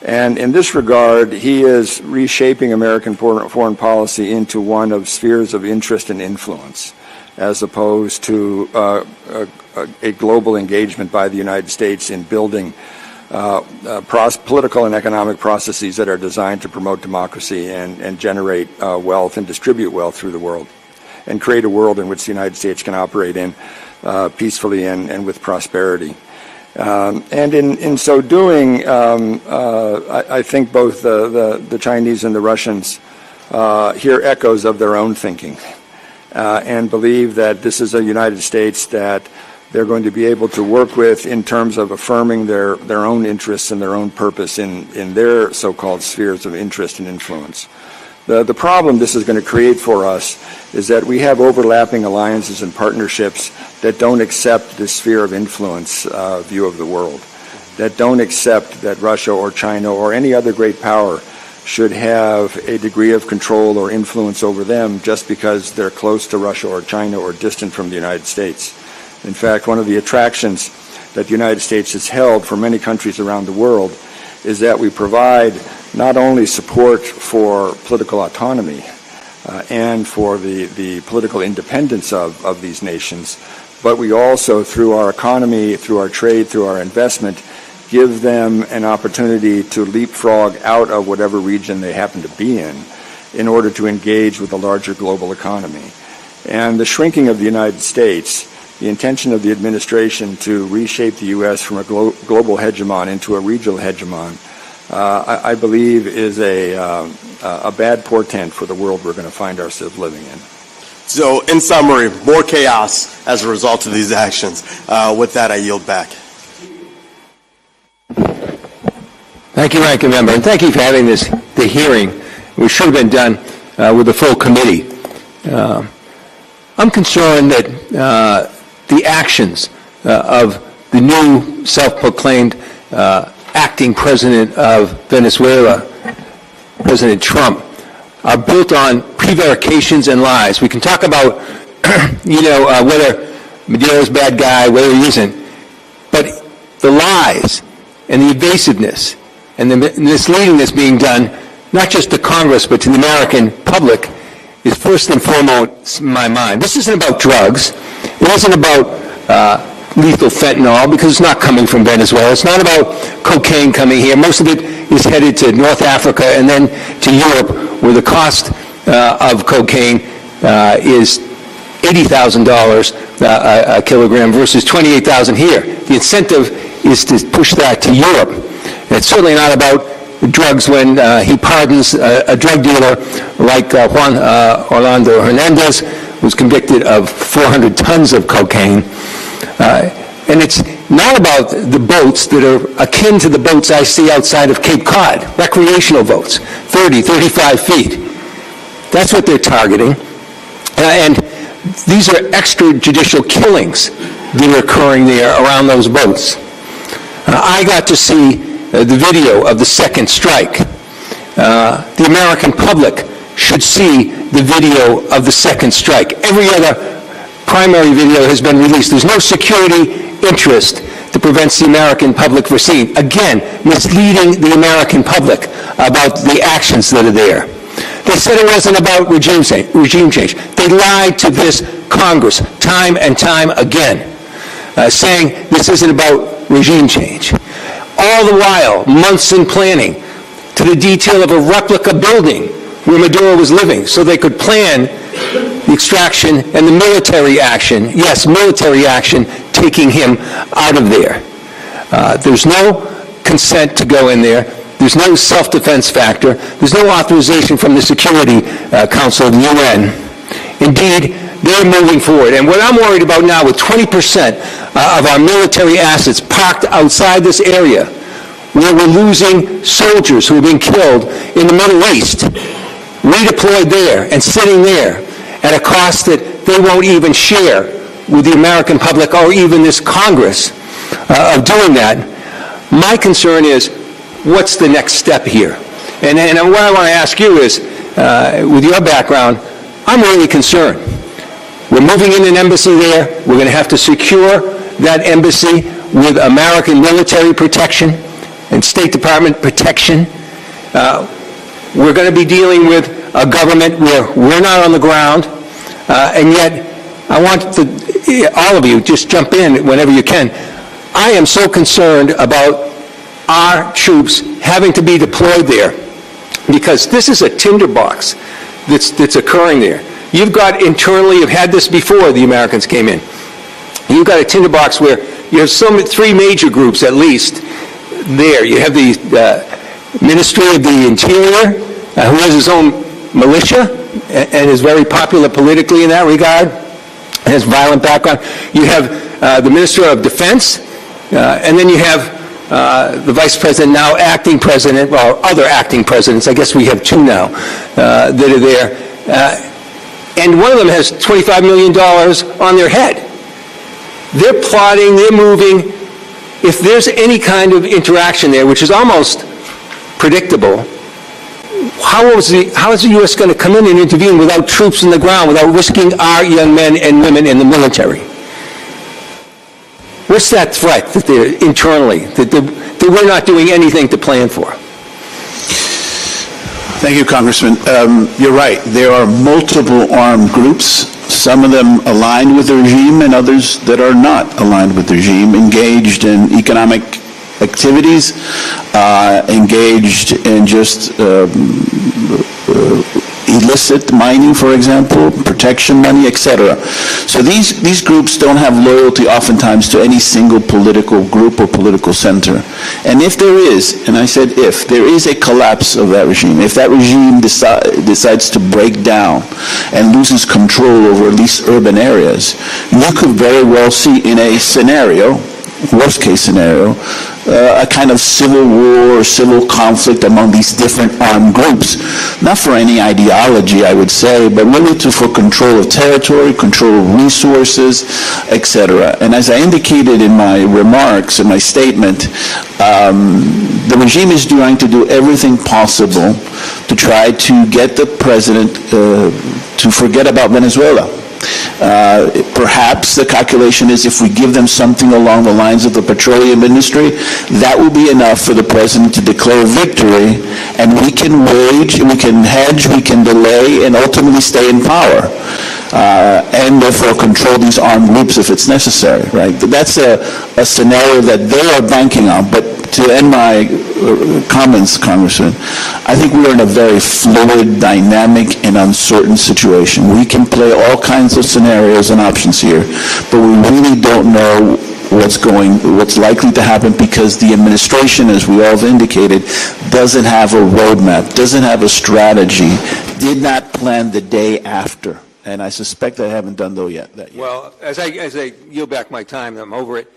B: And in this regard, he is reshaping American foreign policy into one of spheres of interest and influence, as opposed to a global engagement by the United States in building political and economic processes that are designed to promote democracy and generate wealth and distribute wealth through the world, and create a world in which the United States can operate in peacefully and with prosperity. And in so doing, I think both the Chinese and the Russians hear echoes of their own thinking and believe that this is a United States that they're going to be able to work with in terms of affirming their own interests and their own purpose in their so-called spheres of interest and influence. The problem this is going to create for us is that we have overlapping alliances and partnerships that don't accept this sphere of influence view of the world, that don't accept that Russia or China or any other great power should have a degree of control or influence over them just because they're close to Russia or China or distant from the United States. In fact, one of the attractions that the United States has held for many countries around the world is that we provide not only support for political autonomy and for the political independence of these nations, but we also, through our economy, through our trade, through our investment, give them an opportunity to leapfrog out of whatever region they happen to be in order to engage with the larger global economy. And the shrinking of the United States, the intention of the administration to reshape the U.S. from a global hegemon into a regional hegemon, I believe is a bad portent for the world we're going to find ourselves living in.
F: So, in summary, more chaos as a result of these actions. With that, I yield back.
G: Thank you, Ranking Member, and thank you for having the hearing, which should have been done with the full committee. I'm concerned that the actions of the new self-proclaimed acting president of Venezuela, President Trump, are built on prevarications and lies. We can talk about, whether Maduro's a bad guy, whether he isn't, but the lies and the evasiveness and the misleading that's being done, not just to Congress, but to the American public, is first and foremost in my mind. This isn't about drugs. It isn't about lethal fentanyl, because it's not coming from Venezuela. It's not about cocaine coming here. Most of it is headed to North Africa and then to Europe, where the cost of cocaine is $80,000 a kilogram versus $28,000 here. The incentive is to push that to Europe. And it's certainly not about drugs when he pardons a drug dealer like Juan Orlando Hernandez, who's convicted of 400 tons of cocaine. And it's not about the boats that are akin to the boats I see outside of Cape Cod, recreational boats, 30, 35 feet. That's what they're targeting. And these are extrajudicial killings that are occurring there around those boats. I got to see the video of the second strike. The American public should see the video of the second strike. Every other primary video has been released. There's no security interest that prevents the American public from seeing. Again, misleading the American public about the actions that are there. They said it wasn't about regime change. They lied to this Congress time and time again, saying this isn't about regime change. All the while, months in planning to the detail of a replica building where Maduro was living so they could plan the extraction and the military action, yes, military action, taking him out of there. There's no consent to go in there. There's no self-defense factor. There's no authorization from the Security Council of the UN. Indeed, they're moving forward. And what I'm worried about now, with 20% of our military assets parked outside this area, where we're losing soldiers who are being killed in the Middle East, redeployed there and sitting there at a cost that they won't even share with the American public or even this Congress of doing that. My concern is, what's the next step here? And what I want to ask you is, with your background, I'm really concerned. We're moving in an embassy there. We're going to have to secure that embassy with American military protection and State Department protection. We're going to be dealing with a government where we're not on the ground, and yet I want all of you, just jump in whenever you can. I am so concerned about our troops having to be deployed there, because this is a tinderbox that's occurring there. You've got internally, you've had this before the Americans came in. You've got a tinderbox where you have three major groups at least there. You have the Ministry of the Interior, who has his own militia and is very popular politically in that regard, has violent background. You have the Minister of Defense, and then you have the Vice President, now acting president, well, other acting presidents. I guess we have two now that are there. And one of them has $25 million on their head. They're plotting, they're moving. If there's any kind of interaction there, which is almost predictable, how is the U.S. going to come in and intervene without troops on the ground, without risking our young men and women in the military? What's that threat that they're internally, that we're not doing anything to plan for?
C: Thank you, Congressman. You're right. There are multiple armed groups, some of them aligned with the regime and others that are not aligned with the regime, engaged in economic activities, engaged in just illicit mining, for example, protection money, etc. So these groups don't have loyalty oftentimes to any single political group or political center. And if there is, and I said if, there is a collapse of that regime, if that regime decides to break down and loses control over at least urban areas, you could very well see in a scenario, worst case scenario, a kind of civil war, civil conflict among these different armed groups, not for any ideology, I would say, but really for control of territory, control of resources, etc. And as I indicated in my remarks, in my statement, the regime is trying to do everything possible to try to get the president to forget about Venezuela. Perhaps the calculation is if we give them something along the lines of the petroleum industry, that will be enough for the president to declare victory, and we can wage, we can hedge, we can delay, and ultimately stay in power, and therefore control these armed groups if it's necessary, right? That's a scenario that they are banking on. But to end my comments, Congressman, I think we are in a very fluid, dynamic, and uncertain situation. We can play all kinds of scenarios and options here, but we really don't know what's likely to happen, because the administration, as we all have indicated, doesn't have a roadmap, doesn't have a strategy, did not plan the day after. And I suspect I haven't done that yet.
G: Well, as I yield back my time, I'm over it.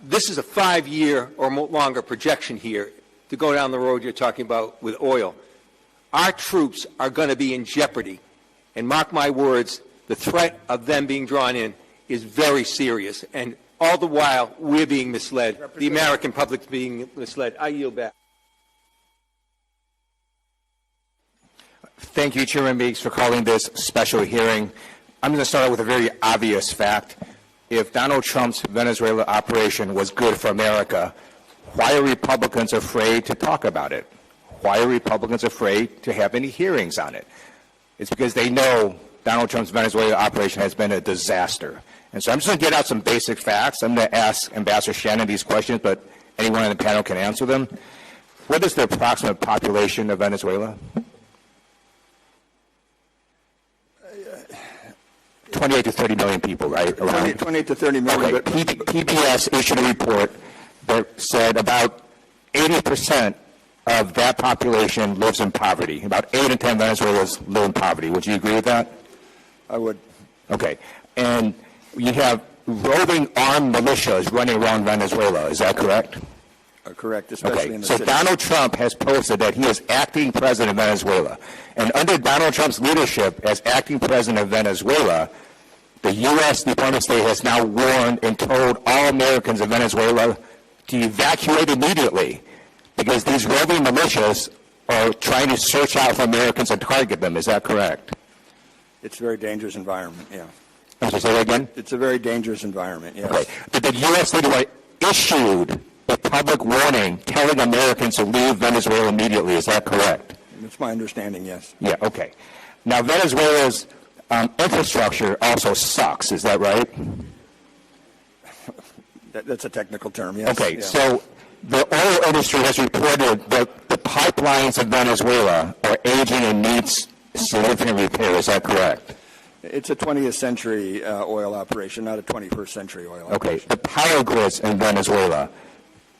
G: This is a 5-year or longer projection here to go down the road you're talking about with oil. Our troops are going to be in jeopardy. And mark my words, the threat of them being drawn in is very serious. And all the while, we're being misled. The American public's being misled. I yield back.
H: Thank you, Chairman Meeks, for calling this special hearing. I'm going to start out with a very obvious fact. If Donald Trump's Venezuela operation was good for America, why are Republicans afraid to talk about it? Why are Republicans afraid to have any hearings on it? It's because they know Donald Trump's Venezuela operation has been a disaster. And so I'm just going to get out some basic facts. I'm going to ask Ambassador Shannon these questions, but anyone on the panel can answer them. What is the approximate population of Venezuela? 28 to 30 million people, right?
B: 28 to 30 million.
H: Okay. PBS issued a report that said about 80% of that population lives in poverty. About 8 in 10 Venezuelans live in poverty. Would you agree with that?
B: I would.
H: Okay. And you have roving armed militias running around Venezuela. Is that correct?
B: Correct, especially in the city.
H: So Donald Trump has posted that he is acting president of Venezuela. And under Donald Trump's leadership as acting president of Venezuela, the U.S. Department of State has now warned and told all Americans in Venezuela to evacuate immediately because these roving militias are trying to search out for Americans and target them. Is that correct?
B: It's a very dangerous environment, yeah.
H: Can you say that again?
B: It's a very dangerous environment, yes.
H: Okay. But the U.S. leadership issued a public warning telling Americans to leave Venezuela immediately. Is that correct?
B: That's my understanding, yes.
H: Yeah, okay. Now, Venezuela's infrastructure also sucks. Is that right?
B: That's a technical term, yes.
H: Okay,
B: yeah.
H: so The oil industry has reported that the pipelines in Venezuela are aging and needs significant repair. Is that correct?
B: It's a 20th century oil operation, not a 21st century oil operation.
H: The power grids in Venezuela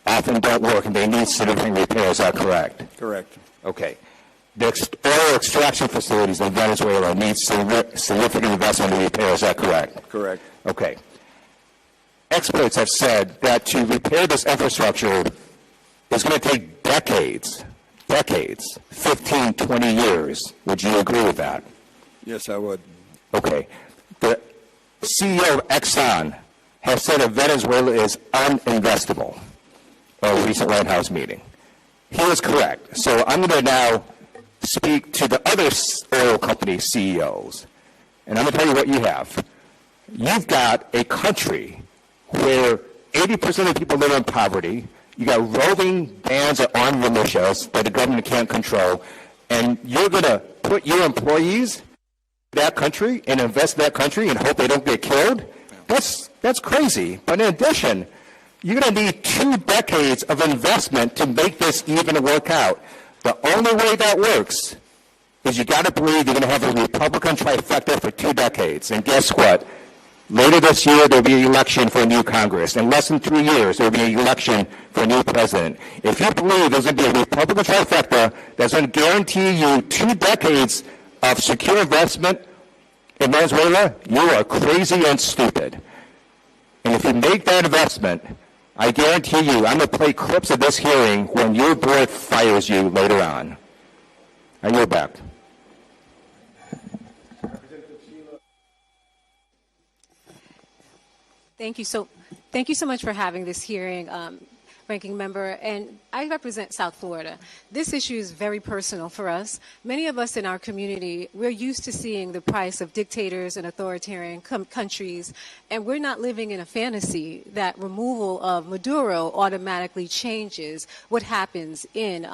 H: often don't work and they need significant repair. Is that correct?
B: Correct.
H: Okay. The oil extraction facilities in Venezuela need significant investment in repair. Is that correct?
B: Correct.
H: Okay. Experts have said that to repair this infrastructure is going to take decades, 15, 20 years. Would you agree with that?
B: Yes, I would.
H: Okay. The CEO of Exxon has said that Venezuela is uninvestable at a recent White House meeting. He was correct. So I'm going to now speak to the other oil company CEOs, and I'm going to tell you what you have. You've got a country where 80% of people live in poverty. You got roving bands of armed militias that the government can't control, and you're going to put your employees in that country and invest in that country and hope they don't get killed? That's crazy. But in addition, you're going to need 2 decades of investment to make this even work out. The only way that works is you got to believe you're going to have a Republican trifecta for 2 decades. And guess what? Later this year, there'll be an election for a new Congress. In less than 3 years, there'll be an election for a new president. If you believe there's going to be a Republican trifecta that's going to guarantee you 2 decades of secure investment in Venezuela, you are crazy and stupid. And if you make that investment, I guarantee you, I'm going to play clips of this hearing when your board fires you later on. I yield back.
I: Thank you so much for having this hearing, Ranking Member. And I represent South Florida. This issue is very personal for us. Many of us in our community, we're used to seeing the price of dictators and authoritarian countries, and we're not living in a fantasy that removal of Maduro automatically changes what happens in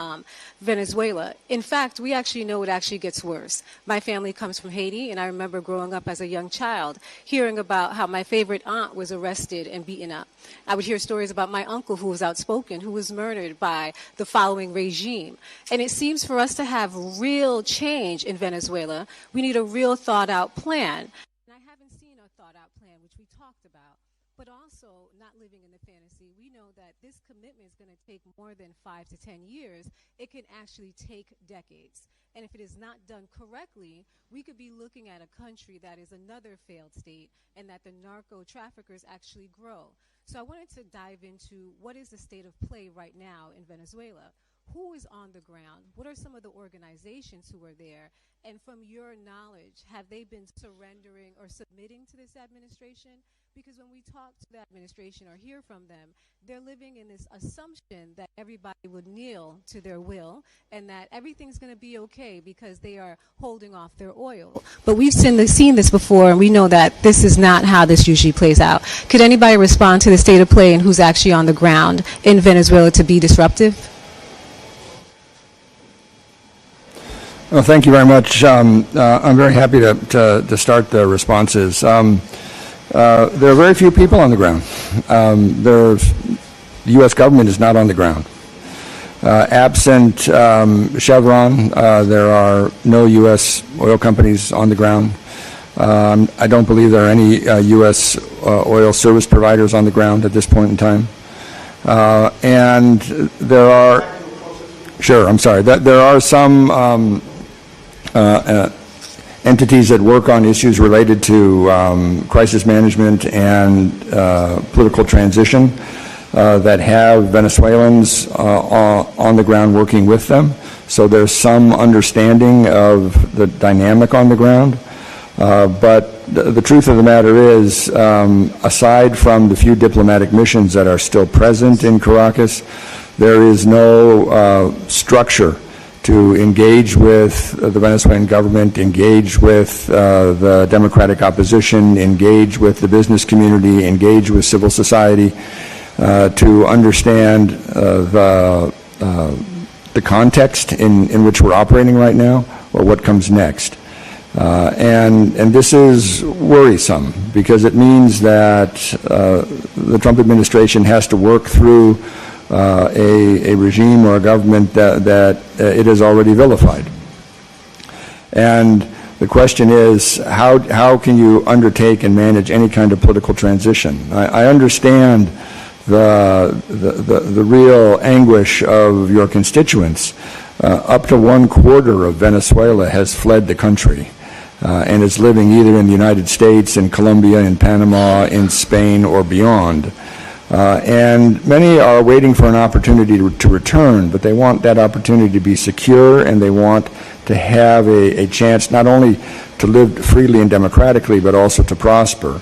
I: Venezuela. In fact, we actually know it actually gets worse. My family comes from Haiti, and I remember growing up as a young child, hearing about how my favorite aunt was arrested and beaten up. I would hear stories about my uncle who was outspoken, who was murdered by the following regime. And it seems for us to have real change in Venezuela, we need a real thought-out plan. And I haven't seen a thought-out plan, which we talked about, but also not living in the fantasy. We know that this commitment is going to take more than 5 to 10 years. It can actually take decades. And if it is not done correctly, we could be looking at a country that is another failed state and that the narco traffickers actually grow. So I wanted to dive into what is the state of play right now in Venezuela. Who is on the ground? What are some of the organizations who are there? And from your knowledge, have they been surrendering or submitting to this administration? Because when we talk to the administration or hear from them, they're living in this assumption that everybody would kneel to their will and that everything's going to be okay because they are holding off their oil. But we've seen this before, and we know that this is not how this usually plays out. Could anybody respond to the state of play and who's actually on the ground in Venezuela to be disruptive?
B: Well, thank you very much. I'm very happy to start the responses. There are very few people on the ground. The U.S. government is not on the ground. Absent Chevron, there are no U.S. oil companies on the ground. I don't believe there are any U.S. oil service providers on the ground at this point in time. And there are, there are some entities that work on issues related to crisis management and political transition that have Venezuelans on the ground working with them. So there's some understanding of the dynamic on the ground. But the truth of the matter is, aside from the few diplomatic missions that are still present in Caracas, there is no structure to engage with the Venezuelan government, engage with the democratic opposition, engage with the business community, engage with civil society to understand the context in which we're operating right now or what comes next. And this is worrisome because it means that the Trump administration has to work through a regime or a government that it has already vilified. And the question is, how can you undertake and manage any kind of political transition? I understand the real anguish of your constituents. Up to 1/4 of Venezuela has fled the country and is living either in the United States, in Colombia, in Panama, in Spain, or beyond. And many are waiting for an opportunity to return, but they want that opportunity to be secure, and they want to have a chance not only to live freely and democratically, but also to prosper.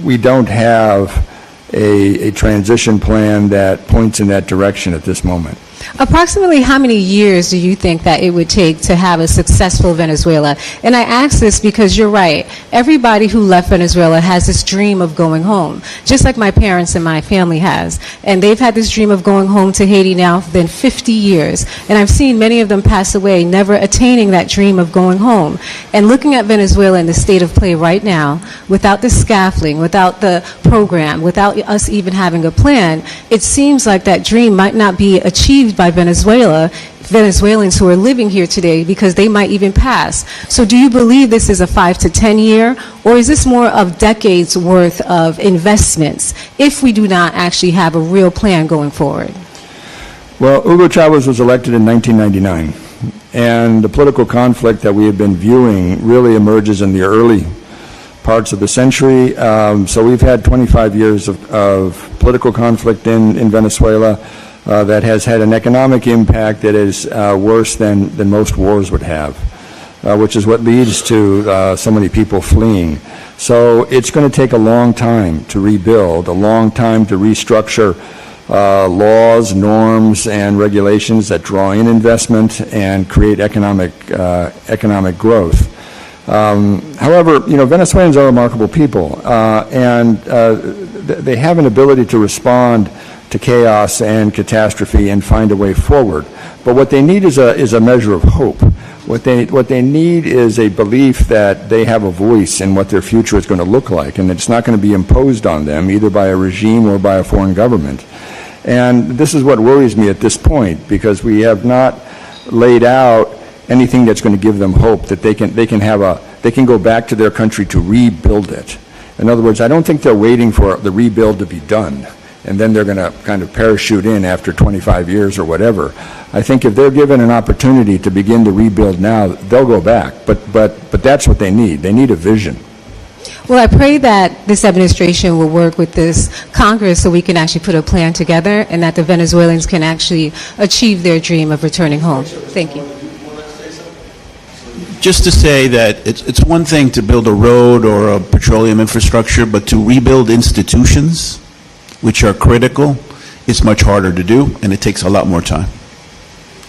B: We don't have a transition plan that points in that direction at this moment.
I: Approximately how many years do you think that it would take to have a successful Venezuela? And I ask this because you're right. Everybody who left Venezuela has this dream of going home, just like my parents and my family has. And they've had this dream of going home to Haiti now for 50 years. And I've seen many of them pass away, never attaining that dream of going home. And looking at Venezuela in the state of play right now, without the scaffolding, without the program, without us even having a plan, it seems like that dream might not be achieved by Venezuelans who are living here today, because they might even pass. So do you believe this is a 5 to 10 year, or is this more of decades worth of investments if we do not actually have a real plan going forward?
B: Well, Hugo Chavez was elected in 1999, and the political conflict that we have been viewing really emerges in the early parts of the century. So we've had 25 years of political conflict in Venezuela. That has had an economic impact that is worse than most wars would have, which is what leads to so many people fleeing. So it's going to take a long time to rebuild, a long time to restructure laws, norms, and regulations that draw in investment and create economic growth. However, Venezuelans are remarkable people, and they have an ability to respond to chaos and catastrophe and find a way forward. But what they need is a measure of hope. What they need is a belief that they have a voice in what their future is going to look like, and it's not going to be imposed on them either by a regime or by a foreign government. And this is what worries me at this point, because we have not laid out anything that's going to give them hope that they can go back to their country to rebuild it. In other words, I don't think they're waiting for the rebuild to be done, and then they're going to kind of parachute in after 25 years or whatever. I think if they're given an opportunity to begin to rebuild now, they'll go back. But that's what they need. They need a vision.
I: Well, I pray that this administration will work with this Congress so we can actually put a plan together, and that the Venezuelans can actually achieve their dream of returning home. Thank you.
C: Just to say that it's one thing to build a road or a petroleum infrastructure, but to rebuild institutions, which are critical, is much harder to do, and it takes a lot more time.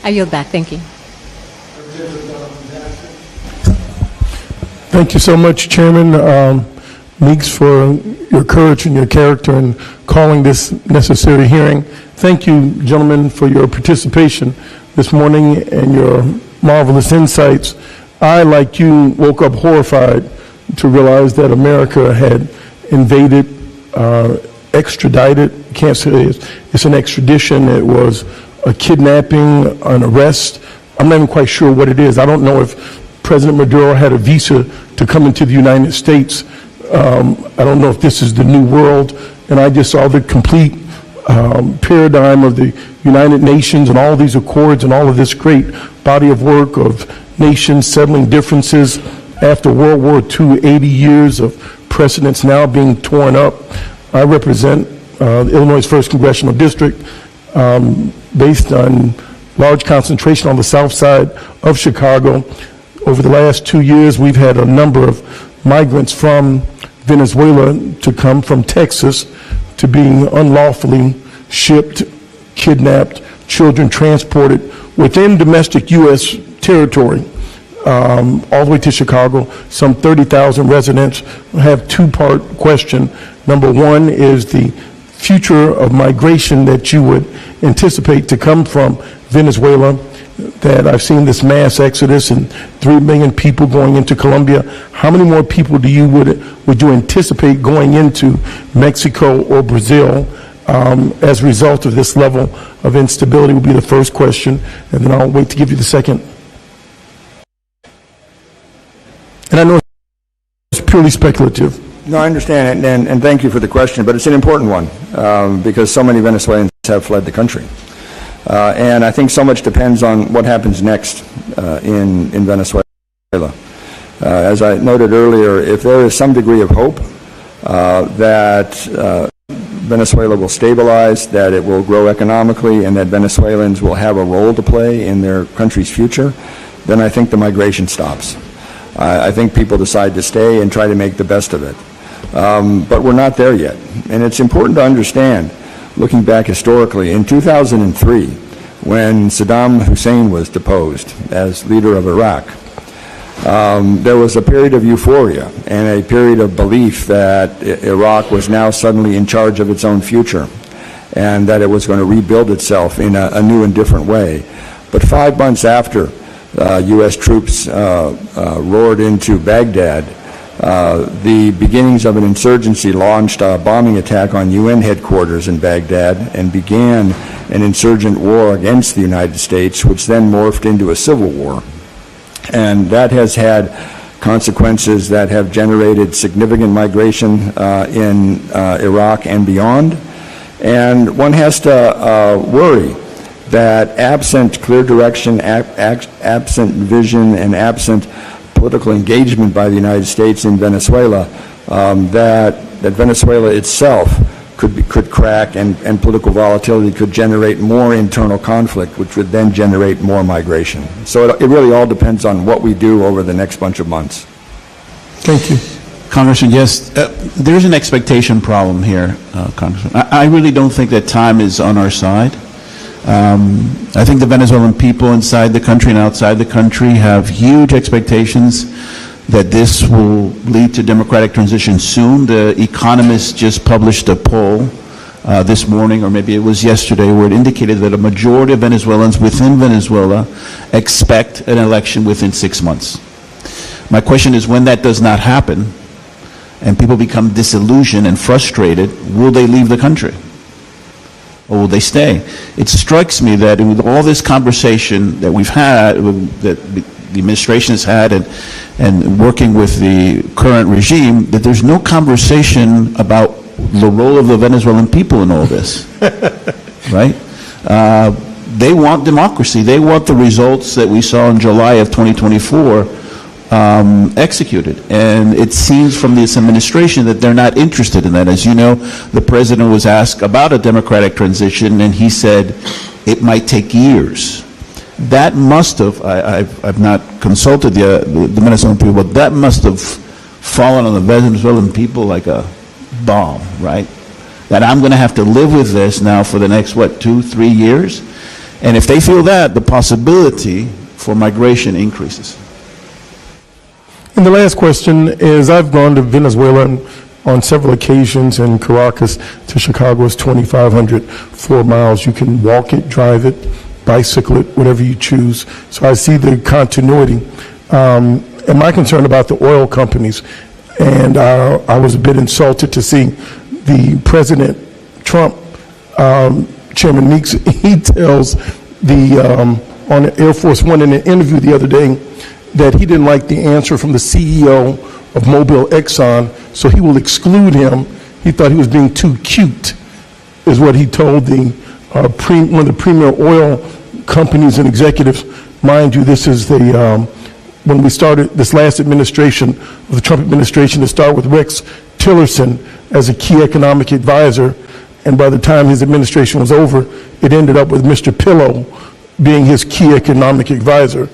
I: I yield back. Thank you.
J: Thank you so much, Chairman Meeks, for your courage and your character in calling this necessary hearing. Thank you, gentlemen, for your participation this morning and your marvelous insights. I, like you, woke up horrified to realize that America had invaded, extradited, can't say it's an extradition, it was a kidnapping, an arrest. I'm not even quite sure what it is. I don't know if President Maduro had a visa to come into the United States. I don't know if this is the new world, and I just saw the complete paradigm of the United Nations and all these accords and all of this great body of work of nations settling differences after World War II, 80 years of precedents now being torn up. I represent Illinois' 1st Congressional District, based on large concentration on the south side of Chicago. Over the last 2 years, we've had a number of migrants from Venezuela to come from Texas to being unlawfully shipped, kidnapped, children transported within domestic U.S. territory, all the way to Chicago. Some 30,000 residents. Have two-part question. Number one is the future of migration that you would anticipate to come from Venezuela, that I've seen this mass exodus and 3 million people going into Colombia. How many more people would you anticipate going into Mexico or Brazil? as a result of this level of instability will be the first question, and then I'll wait to give you the second. And I know it's purely speculative.
B: No, I understand, and thank you for the question, but it's an important one because so many Venezuelans have fled the country. And I think so much depends on what happens next in Venezuela. As I noted earlier, if there is some degree of hope that Venezuela will stabilize, that it will grow economically, and that Venezuelans will have a role to play in their country's future, then I think the migration stops. I think people decide to stay and try to make the best of it. But we're not there yet. And it's important to understand, looking back historically, in 2003, when Saddam Hussein was deposed as leader of Iraq, there was a period of euphoria and a period of belief that Iraq was now suddenly in charge of its own future and that it was going to rebuild itself in a new and different way. But 5 months after U.S. troops roared into Baghdad, the beginnings of an insurgency launched a bombing attack on UN headquarters in Baghdad and began an insurgent war against the United States, which then morphed into a civil war. And that has had consequences that have generated significant migration in Iraq and beyond. And one has to worry that absent clear direction, absent vision, and absent political engagement by the United States in Venezuela, that Venezuela itself could crack, and political volatility could generate more internal conflict, which would then generate more migration. So it really all depends on what we do over the next bunch of months.
J: Thank you.
C: Congressman, yes, there's an expectation problem here, Congressman. I really don't think that time is on our side. I think the Venezuelan people inside the country and outside the country have huge expectations that this will lead to democratic transition soon. The Economist just published a poll this morning, or maybe it was yesterday, where it indicated that a majority of Venezuelans within Venezuela expect an election within 6 months. My question is, when that does not happen and people become disillusioned and frustrated, will they leave the country? Or will they stay? It strikes me that with all this conversation that we've had, that the administration has had, and working with the current regime, that there's no conversation about the role of the Venezuelan people in all this, right? They want democracy. They want the results that we saw in July of 2024 executed. And it seems from this administration that they're not interested in that. As you know, the president was asked about a democratic transition, and he said it might take years. That must have, I've not consulted the Venezuelan people, but that must have fallen on the Venezuelan people like a bomb, right? That I'm going to have to live with this now for the next, 2-3 years? And if they feel that, the possibility for migration increases.
J: And the last question is, I've gone to Venezuela on several occasions, and Caracas to Chicago is 2,504 miles. You can walk it, drive it, bicycle it, whatever you choose. So I see the continuity. And my concern about the oil companies, and I was a bit insulted to see the President Trump, Chairman Meeks, he tells on Air Force One in an interview the other day that he didn't like the answer from the CEO of Mobil Exxon, so he will exclude him. He thought he was being too cute, is what he told one of the premier oil companies and executives. Mind you, this is when we started this last administration, the Trump administration, to start with Rex Tillerson as a key economic advisor, and by the time his administration was over, it ended up with Mr. Pillow being his key economic advisor.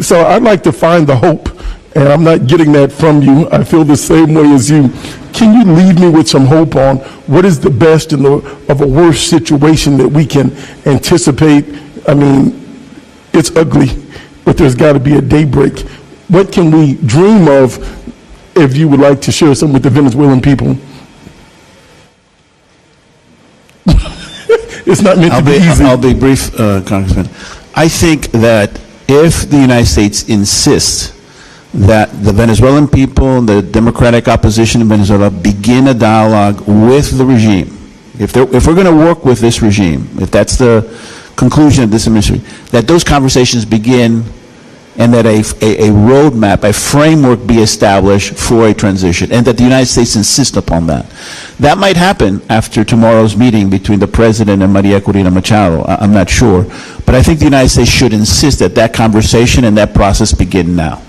J: So I'd like to find the hope, and I'm not getting that from you. I feel the same way as you. Can you leave me with some hope on what is the best of a worst situation that we can anticipate? I mean, it's ugly, but there's got to be a daybreak. What can we dream of, if you would like to share some with the Venezuelan people? It's not meant to be easy.
C: I'll be brief, Congressman. I think that if the United States insists that the Venezuelan people and the democratic opposition in Venezuela begin a dialogue with the regime. If we're going to work with this regime, if that's the conclusion of this administration, that those conversations begin and that a roadmap, a framework be established for a transition, and that the United States insist upon that. That might happen after tomorrow's meeting between the President and Maria Corina Machado. I'm not sure. But I think the United States should insist that that conversation and that process begin now.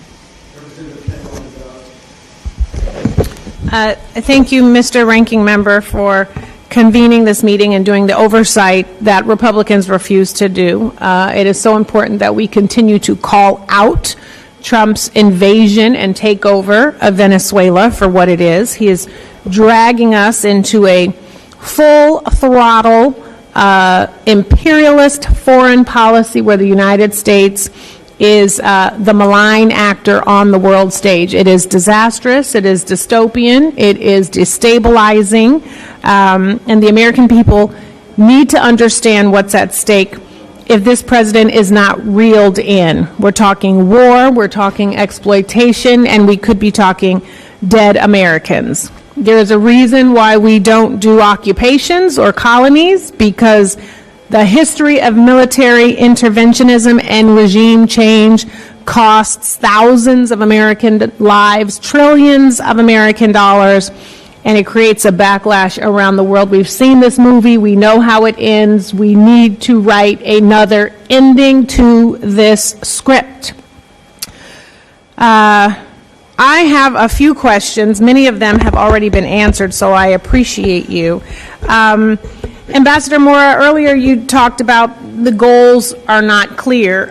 K: Thank you, Mr. Ranking Member, for convening this meeting and doing the oversight that Republicans refuse to do. It is so important that we continue to call out Trump's invasion and takeover of Venezuela for what it is. He is dragging us into a full throttle imperialist foreign policy where the United States is the malign actor on the world stage. It is disastrous, it is dystopian, it is destabilizing, and the American people need to understand what's at stake if this president is not reeled in. We're talking war, we're talking exploitation, and we could be talking dead Americans. There is a reason why we don't do occupations or colonies, because the history of military interventionism and regime change costs thousands of American lives, trillions of American dollars, and it creates a backlash around the world. We've seen this movie. We know how it ends. We need to write another ending to this script. I have a few questions. Many of them have already been answered, so I appreciate you. Ambassador Mora, earlier you talked about the goals are not clear,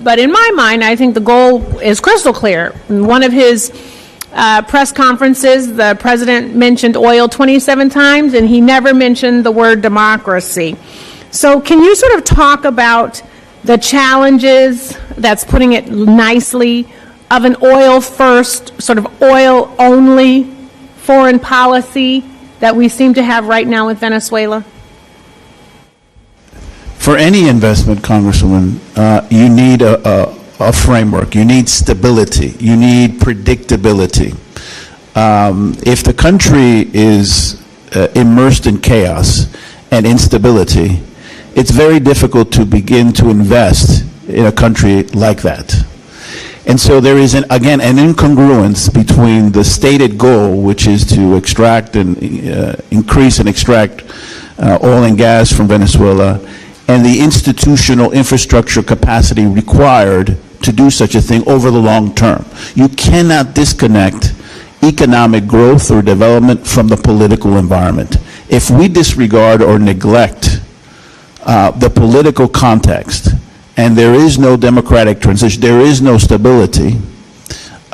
K: but in my mind, I think the goal is crystal clear. In one of his press conferences, the president mentioned oil 27 times, and he never mentioned the word democracy. So can you sort of talk about the challenges, that's putting it nicely, of an oil-first, sort of oil-only foreign policy that we seem to have right now with Venezuela?
C: For any investment, Congresswoman, you need a framework. You need stability. You need predictability. If the country is immersed in chaos and instability, it's very difficult to begin to invest in a country like that. And so there is, again, an incongruence between the stated goal, which is to extract and increase and extract oil and gas from Venezuela, and the institutional infrastructure capacity required to do such a thing over the long term. You cannot disconnect economic growth or development from the political environment. If we disregard or neglect the political context, and there is no democratic transition, there is no stability,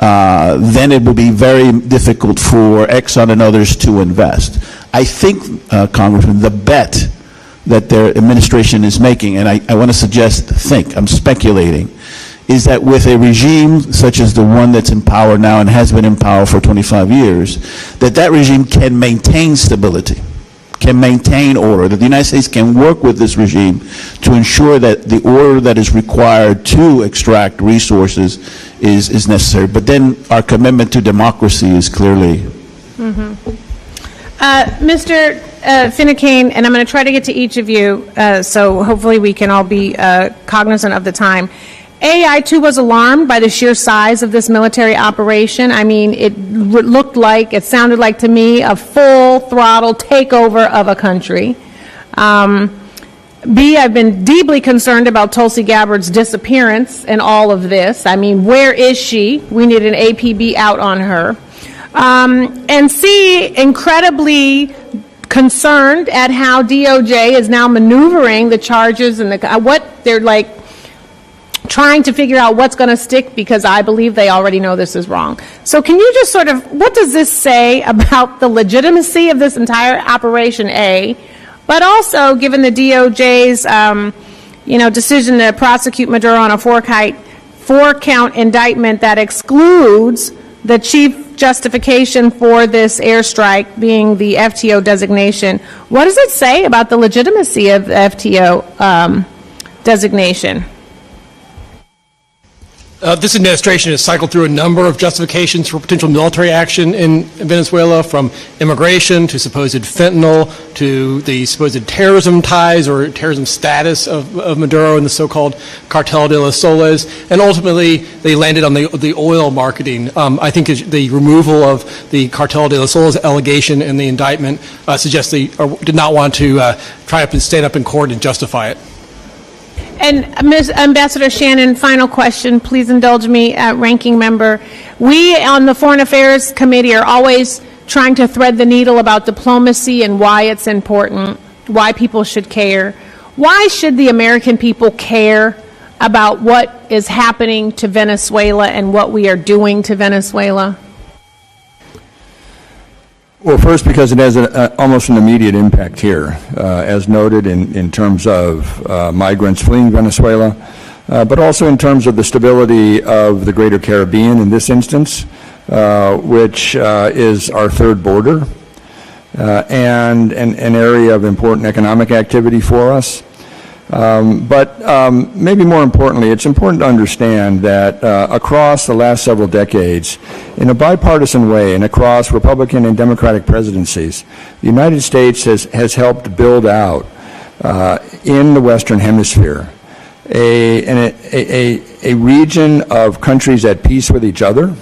C: then it will be very difficult for Exxon and others to invest. I think, Congressman, the bet that their administration is making, and I want to I'm speculating, is that with a regime such as the one that's in power now and has been in power for 25 years, that regime can maintain stability, can maintain order, that the United States can work with this regime to ensure that the order that is required to extract resources is necessary. But then our commitment to democracy is clearly...
K: Mr. Finucane, and I'm going to try to get to each of you, so hopefully we can all be cognizant of the time. I too was alarmed by the sheer size of this military operation. I mean, it sounded like to me a full throttle takeover of a country. B, I've been deeply concerned about Tulsi Gabbard's disappearance in all of this. I mean, where is she? We need an APB out on her. And C, incredibly concerned at how DOJ is now maneuvering the charges and what they're like trying to figure out what's going to stick, because I believe they already know this is wrong. So can you just sort of, what does this say about the legitimacy of this entire operation, A, but also given the DOJ's decision to prosecute Maduro on a four-count indictment that excludes the chief justification for this airstrike being the FTO designation. What does it say about the legitimacy of the FTO designation?
D: This administration has cycled through a number of justifications for potential military action in Venezuela, from immigration to supposed fentanyl to the supposed terrorism ties or terrorism status of Maduro and the so-called Cartel de los Soles, and ultimately they landed on the oil marketing. I think the removal of the Cartel de los Soles allegation in the indictment suggests they did not want to try to stand up in court and justify it.
K: And Ms. Ambassador Shannon, final question, please indulge me, Ranking Member. We on the Foreign Affairs Committee are always trying to thread the needle about diplomacy and why it's important, why people should care. Why should the American people care about what is happening to Venezuela and what we are doing to Venezuela?
B: Well, first, because it has almost an immediate impact here, as noted in terms of migrants fleeing Venezuela, but also in terms of the stability of the greater Caribbean in this instance, which is our third border, and an area of important economic activity for us. But maybe more importantly, it's important to understand that across the last several decades, in a bipartisan way and across Republican and Democratic presidencies, the United States has helped build out in the Western Hemisphere a region of countries at peace with each other,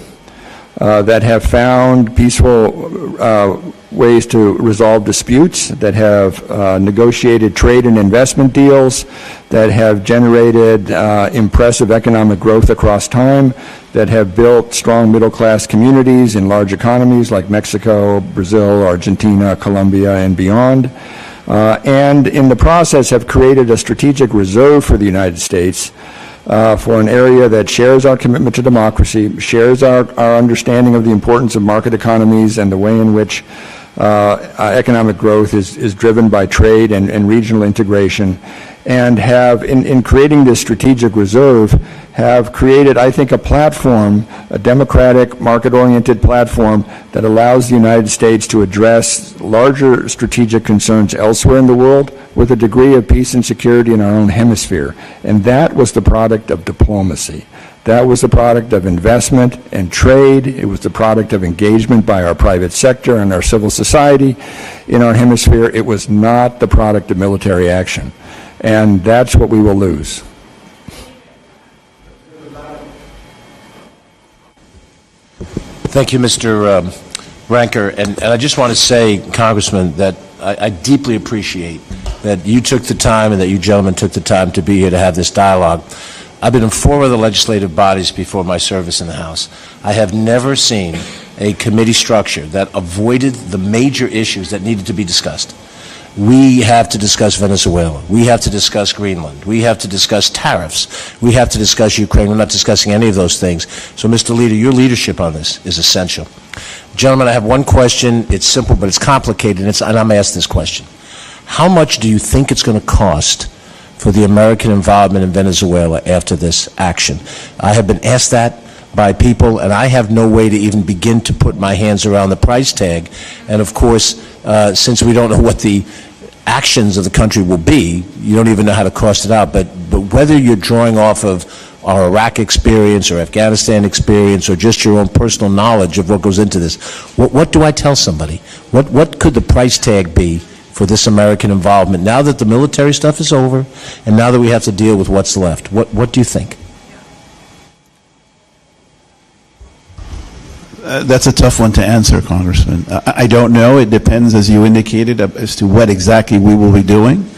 B: that have found peaceful ways to resolve disputes, that have negotiated trade and investment deals, that have generated impressive economic growth across time, that have built strong middle-class communities in large economies like Mexico, Brazil, Argentina, Colombia, and beyond, and in the process have created a strategic reserve for the United States for an area that shares our commitment to democracy, shares our understanding of the importance of market economies and the way in which economic growth is driven by trade and regional integration, and have, in creating this strategic reserve, have created, I think, a platform, a democratic, market-oriented platform that allows the United States to address larger strategic concerns elsewhere in the world with a degree of peace and security in our own hemisphere. And that was the product of diplomacy. That was the product of investment and trade. It was the product of engagement by our private sector and our civil society in our hemisphere. It was not the product of military action. And that's what we will lose.
L: Thank you, Mr. Ranker. And I just want to say, Congressman, that I deeply appreciate that you took the time and that you gentlemen took the time to be here to have this dialogue. I've been in 4 other legislative bodies before my service in the House. I have never seen a committee structure that avoided the major issues that needed to be discussed. We have to discuss Venezuela. We have to discuss Greenland. We have to discuss tariffs. We have to discuss Ukraine. We're not discussing any of those things. So, Mr. Leader, your leadership on this is essential. Gentlemen, I have one question. It's simple, but it's complicated, and I'm asked this question. How much do you think it's going to cost for the American involvement in Venezuela after this action? I have been asked that by people, and I have no way to even begin to put my hands around the price tag. And of course, since we don't know what the actions of the country will be, you don't even know how to cost it out. But whether you're drawing off of our Iraq experience or Afghanistan experience or just your own personal knowledge of what goes into this, what do I tell somebody? What could the price tag be for this American involvement now that the military stuff is over and now that we have to deal with what's left? What do you think?
C: That's a tough one to answer, Congressman. I don't know. It depends, as you indicated, as to what exactly we will be doing.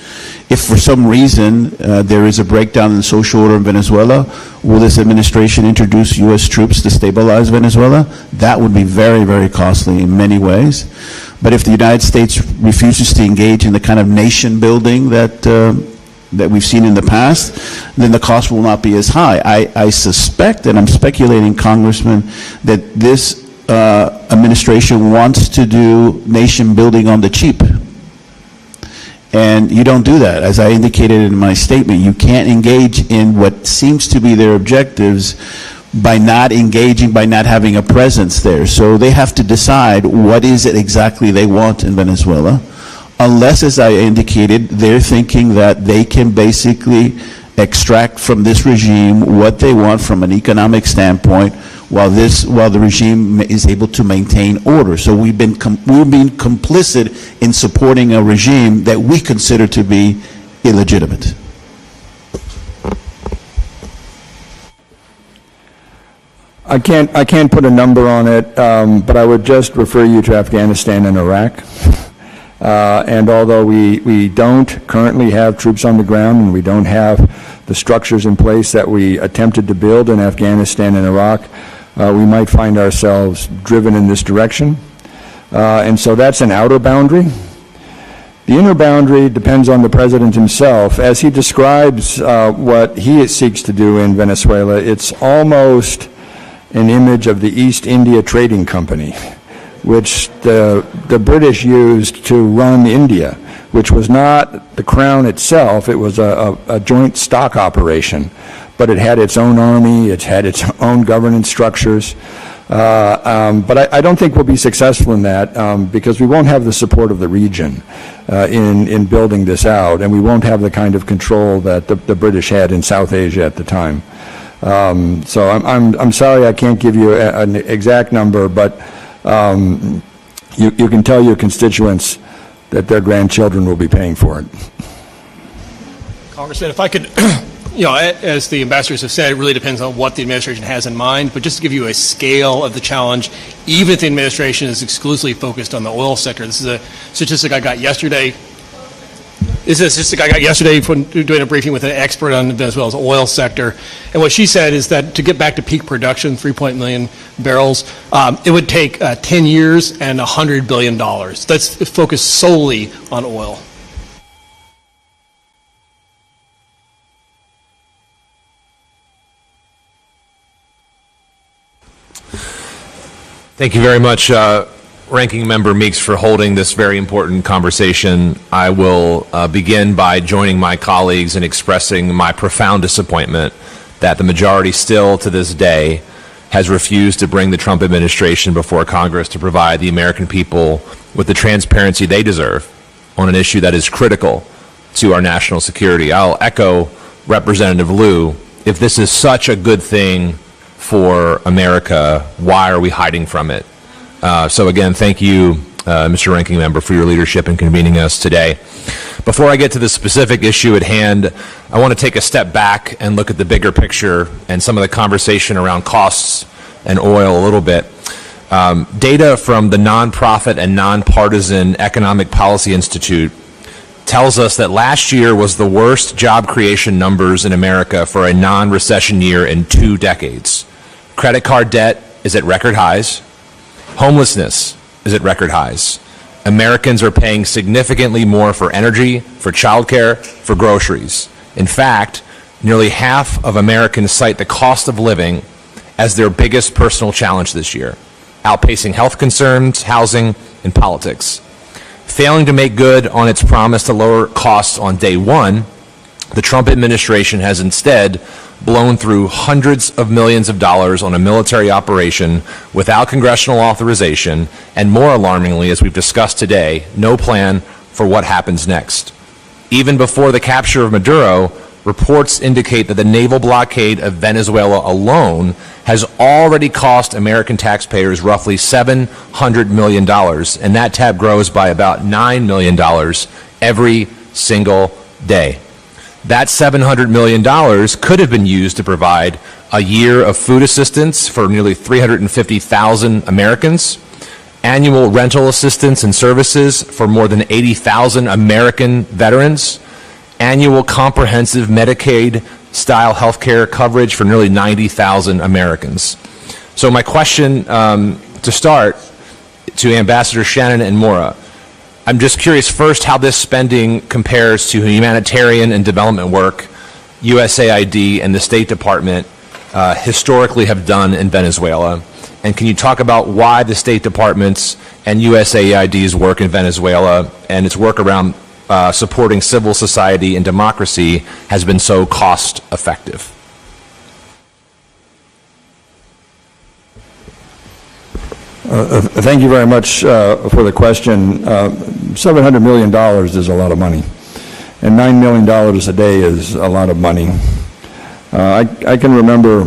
C: If for some reason there is a breakdown in the social order in Venezuela, will this administration introduce U.S. troops to stabilize Venezuela? That would be very, very costly in many ways. But if the United States refuses to engage in the kind of nation building that we've seen in the past, then the cost will not be as high. I suspect, and I'm speculating, Congressman, that this administration wants to do nation building on the cheap. And you don't do that. As I indicated in my statement, you can't engage in what seems to be their objectives by not engaging, by not having a presence there. So they have to decide what is it exactly they want in Venezuela, unless, as I indicated, they're thinking that they can basically extract from this regime what they want from an economic standpoint, while the regime is able to maintain order. So we've been complicit in supporting a regime that we consider to be illegitimate.
B: I can't put a number on it, but I would just refer you to Afghanistan and Iraq. And although we don't currently have troops on the ground and we don't have the structures in place that we attempted to build in Afghanistan and Iraq, we might find ourselves driven in this direction. And so that's an outer boundary. The inner boundary depends on the president himself. As he describes what he seeks to do in Venezuela, it's almost an image of the East India Trading Company, which the British used to run India, which was not the crown itself. It was a joint stock operation, but it had its own army, it had its own governance structures. But I don't think we'll be successful in that because we won't have the support of the region in building this out, and we won't have the kind of control that the British had in South Asia at the time. So I'm sorry I can't give you an exact number, but you can tell your constituents that their grandchildren will be paying for it.
D: Congressman, if I could, as the ambassadors have said, it really depends on what the administration has in mind, but just to give you a scale of the challenge, even if the administration is exclusively focused on the oil sector, this is a statistic I got yesterday. This is a statistic I got yesterday from doing a briefing with an expert on Venezuela's oil sector. And what she said is that to get back to peak production, 3.1 million barrels, it would take 10 years and $100 billion. That's focused solely on oil.
M: Thank you very much, Ranking Member Meeks, for holding this very important conversation. I will begin by joining my colleagues in expressing my profound disappointment that the majority still to this day has refused to bring the Trump administration before Congress to provide the American people with the transparency they deserve on an issue that is critical to our national security. I'll echo Representative Liu. If this is such a good thing for America, why are we hiding from it? So again, thank you, Mr. Ranking Member, for your leadership in convening us today. Before I get to the specific issue at hand, I want to take a step back and look at the bigger picture and some of the conversation around costs and oil a little bit. Data from the nonprofit and nonpartisan Economic Policy Institute tells us that last year was the worst job creation numbers in America for a non-recession year in 2 decades. Credit card debt is at record highs. Homelessness is at record highs. Americans are paying significantly more for energy, for childcare, for groceries. In fact, nearly half of Americans cite the cost of living as their biggest personal challenge this year, outpacing health concerns, housing, and politics. Failing to make good on its promise to lower costs on day one, the Trump administration has instead blown through hundreds of millions of dollars on a military operation without congressional authorization, and more alarmingly, as we've discussed today, no plan for what happens next. Even before the capture of Maduro, reports indicate that the naval blockade of Venezuela alone has already cost American taxpayers roughly $700 million, and that tab grows by about $9 million every single day. That $700 million could have been used to provide a year of food assistance for nearly 350,000 Americans, annual rental assistance and services for more than 80,000 American veterans, annual comprehensive Medicaid-style health care coverage for nearly 90,000 Americans. So my question to start to Ambassador Shannon and Mora, I'm just curious first how this spending compares to humanitarian and development work USAID and the State Department historically have done in Venezuela. And can you talk about why the State Department's and USAID's work in Venezuela and its work around supporting civil society and democracy has been so cost effective?
B: Thank you very much for the question. $700 million is a lot of money. And $9 million a day is a lot of money. I can remember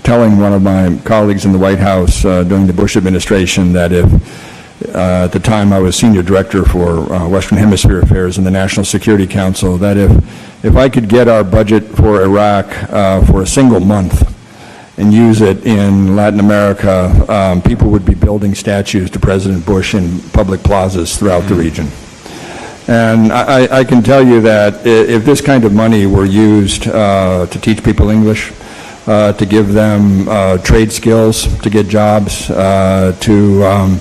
B: telling one of my colleagues in the White House during the Bush administration that if, at the time I was senior director for Western Hemisphere Affairs in the National Security Council, that if I could get our budget for Iraq for a single month and use it in Latin America, people would be building statues to President Bush in public plazas throughout the region. And I can tell you that if this kind of money were used to teach people English, to give them trade skills, to get jobs, to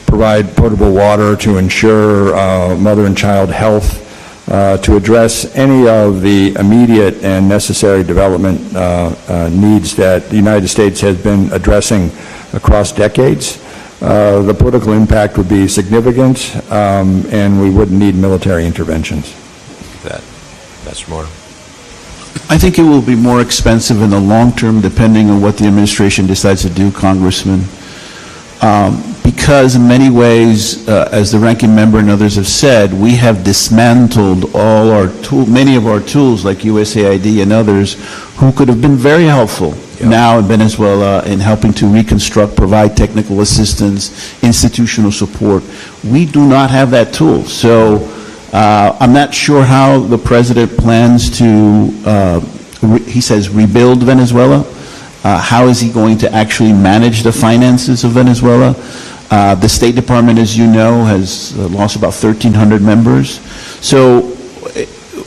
B: provide potable water, to ensure mother and child health, to address any of the immediate and necessary development needs that the United States has been addressing across decades, the political impact would be significant, and we wouldn't need military interventions.
M: That's more.
C: I think it will be more expensive in the long term, depending on what the administration decides to do, Congressman. Because in many ways, as the ranking member and others have said, we have dismantled all our many of our tools like USAID and others who could have been very helpful now in Venezuela in helping to reconstruct, provide technical assistance, institutional support. We do not have that tool. So I'm not sure how the president plans to, he says, rebuild Venezuela. How is he going to actually manage the finances of Venezuela? The State Department, as you know, has lost about 1,300 members. So,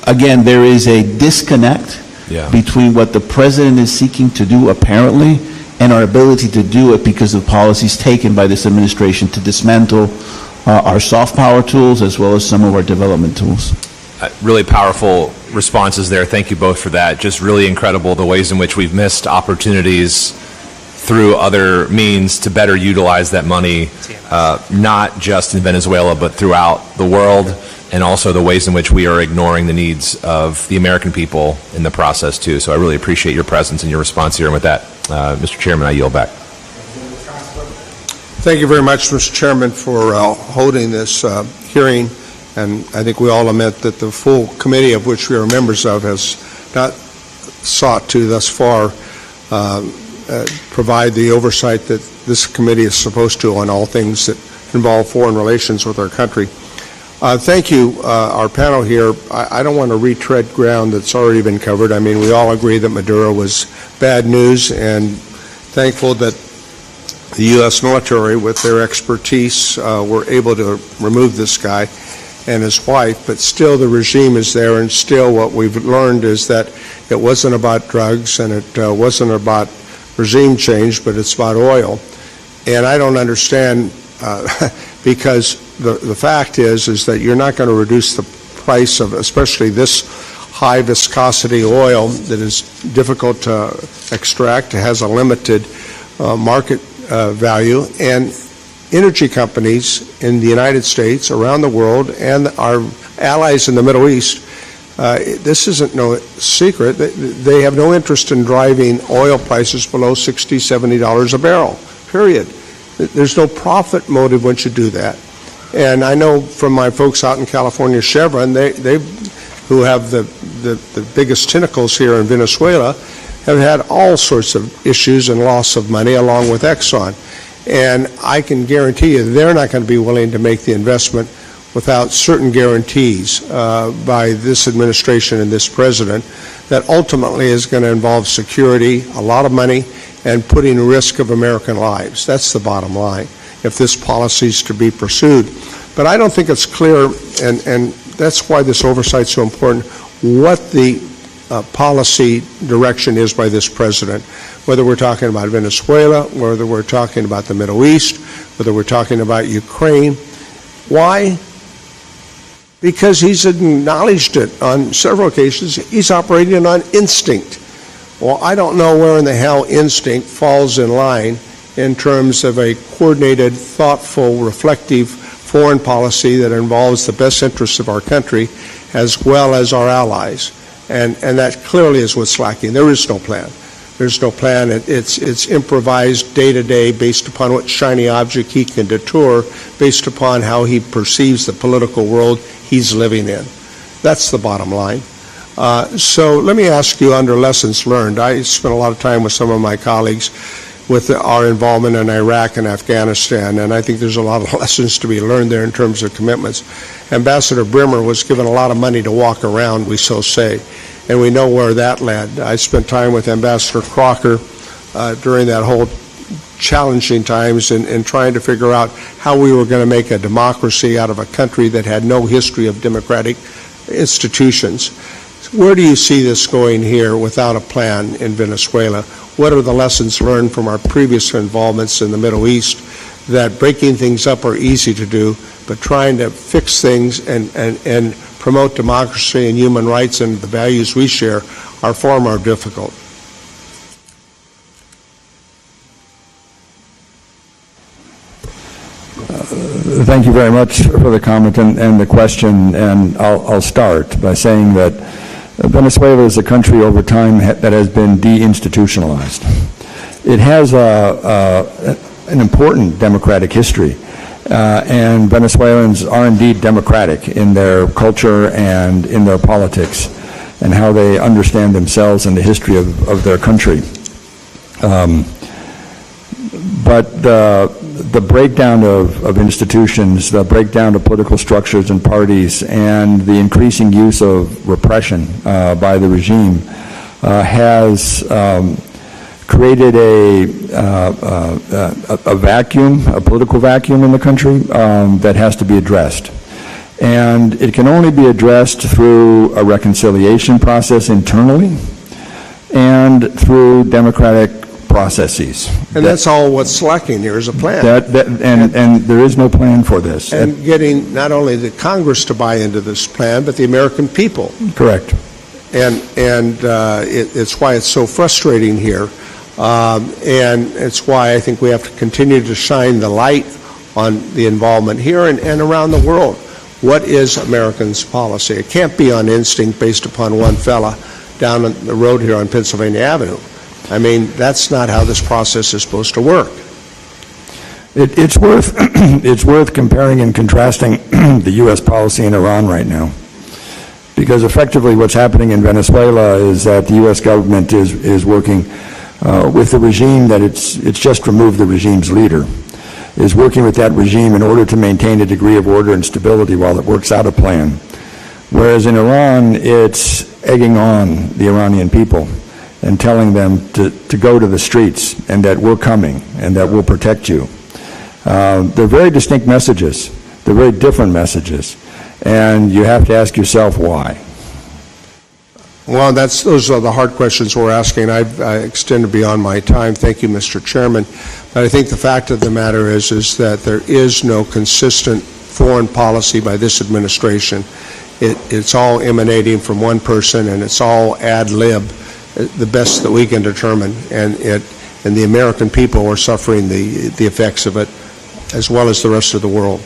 C: again, there is a disconnect between what the president is seeking to do, apparently, and our ability to do it because of policies taken by this administration to dismantle our soft power tools as well as some of our development tools.
M: Really powerful responses there. Thank you both for that. Just really incredible the ways in which we've missed opportunities through other means to better utilize that money, not just in Venezuela, but throughout the world, and also the ways in which we are ignoring the needs of the American people in the process, too. So I really appreciate your presence and your response here. And with that, Mr. Chairman, I yield back.
A: Thank you very much, Mr. Chairman, for holding this hearing. And I think we all lament that the full committee of which we are members of has not sought to thus far provide the oversight that this committee is supposed to on all things that involve foreign relations with our country. Thank you, our panel here. I don't want to retread ground that's already been covered. I mean, we all agree that Maduro was bad news, and thankful that the U.S. military, with their expertise, were able to remove this guy and his wife, but still the regime is there, and still what we've learned is that it wasn't about drugs and it wasn't about regime change, but it's about oil. And I don't understand, because the fact is that you're not going to reduce the price of especially this high viscosity oil that is difficult to extract, has a limited market value, and energy companies in the United States, around the world, and our allies in the Middle East, this isn't no secret. They have no interest in driving oil prices below $60, $70 a barrel, period. There's no profit motive once you do that. And I know from my folks out in California, Chevron, they who have the biggest tentacles here in Venezuela, have had all sorts of issues and loss of money along with Exxon. And I can guarantee you they're not going to be willing to make the investment without certain guarantees by this administration and this president that ultimately is going to involve security, a lot of money, and putting risk of American lives. That's the bottom line if this policy is to be pursued. But I don't think it's clear, and that's why this oversight is so important, what the policy direction is by this president, whether we're talking about Venezuela, whether we're talking about the Middle East, whether we're talking about Ukraine. Why? Because he's acknowledged it on several occasions. He's operating on instinct. Well, I don't know where in the hell instinct falls in line in terms of a coordinated, thoughtful, reflective foreign policy that involves the best interests of our country as well as our allies. And that clearly is what's lacking. There is no plan. There's no plan. It's improvised day to day based upon what shiny object he can detour, based upon how he perceives the political world he's living in.
N: That's the bottom line. So let me ask you, under lessons learned, I spent a lot of time with some of my colleagues with our involvement in Iraq and Afghanistan, and I think there's a lot of lessons to be learned there in terms of commitments. Ambassador Brimmer was given a lot of money to walk around, we so say, and we know where that led. I spent time with Ambassador Crocker during that whole challenging times in trying to figure out how we were going to make a democracy out of a country that had no history of democratic institutions. Where do you see this going here without a plan in Venezuela? What are the lessons learned from our previous involvements in the Middle East, that breaking things up are easy to do, but trying to fix things and promote democracy and human rights and the values we share are far more difficult?
B: Thank you very much for the comment and the question, and I'll start by saying that Venezuela is a country over time that has been deinstitutionalized. It has an important democratic history, and Venezuelans are indeed democratic in their culture and in their politics and how they understand themselves and the history of their country. But the breakdown of institutions, the breakdown of political structures and parties, and the increasing use of repression by the regime has created a vacuum, a political vacuum in the country that has to be addressed. And it can only be addressed through a reconciliation process internally and through democratic processes.
N: And that's all what's lacking here is a plan.
B: And there is no plan for this.
N: And getting not only the Congress to buy into this plan, but the American people.
B: Correct.
N: And it's why it's so frustrating here. And it's why I think we have to continue to shine the light on the involvement here and around the world. What is Americans' policy? It can't be on instinct based upon one fella down the road here on Pennsylvania Avenue. I mean, that's not how this process is supposed to work.
B: It's worth comparing and contrasting the U.S. policy in Iran right now, because effectively what's happening in Venezuela is that the U.S. government is working with the regime that it's just removed the regime's leader, is working with that regime in order to maintain a degree of order and stability while it works out a plan. Whereas in Iran, it's egging on the Iranian people and telling them to go to the streets and that we're coming and that we'll protect you. They're very distinct messages. They're very different messages. And you have to ask yourself why.
N: Well, those are the hard questions we're asking. I extended beyond my time. Thank you, Mr. Chairman. But I think the fact of the matter is that there is no consistent foreign policy by this administration. It's all emanating from one person, and it's all ad lib, the best that we can determine, and the American people are suffering the effects of it, as well as the rest of the world.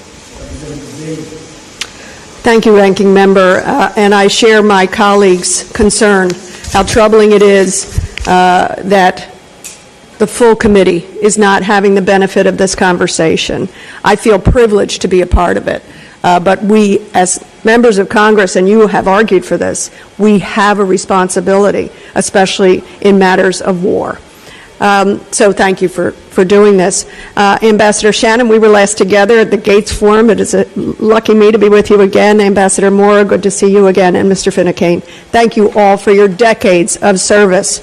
O: Thank you, Ranking Member, and I share my colleagues' concern how troubling it is that the full committee is not having the benefit of this conversation. I feel privileged to be a part of it, but we, as members of Congress, and you have argued for this, we have a responsibility, especially in matters of war. So thank you for doing this. Ambassador Shannon, we were last together at the Gates Forum. It is lucky me to be with you again. Ambassador Mora, good to see you again. And Mr. Finucane, thank you all for your decades of service.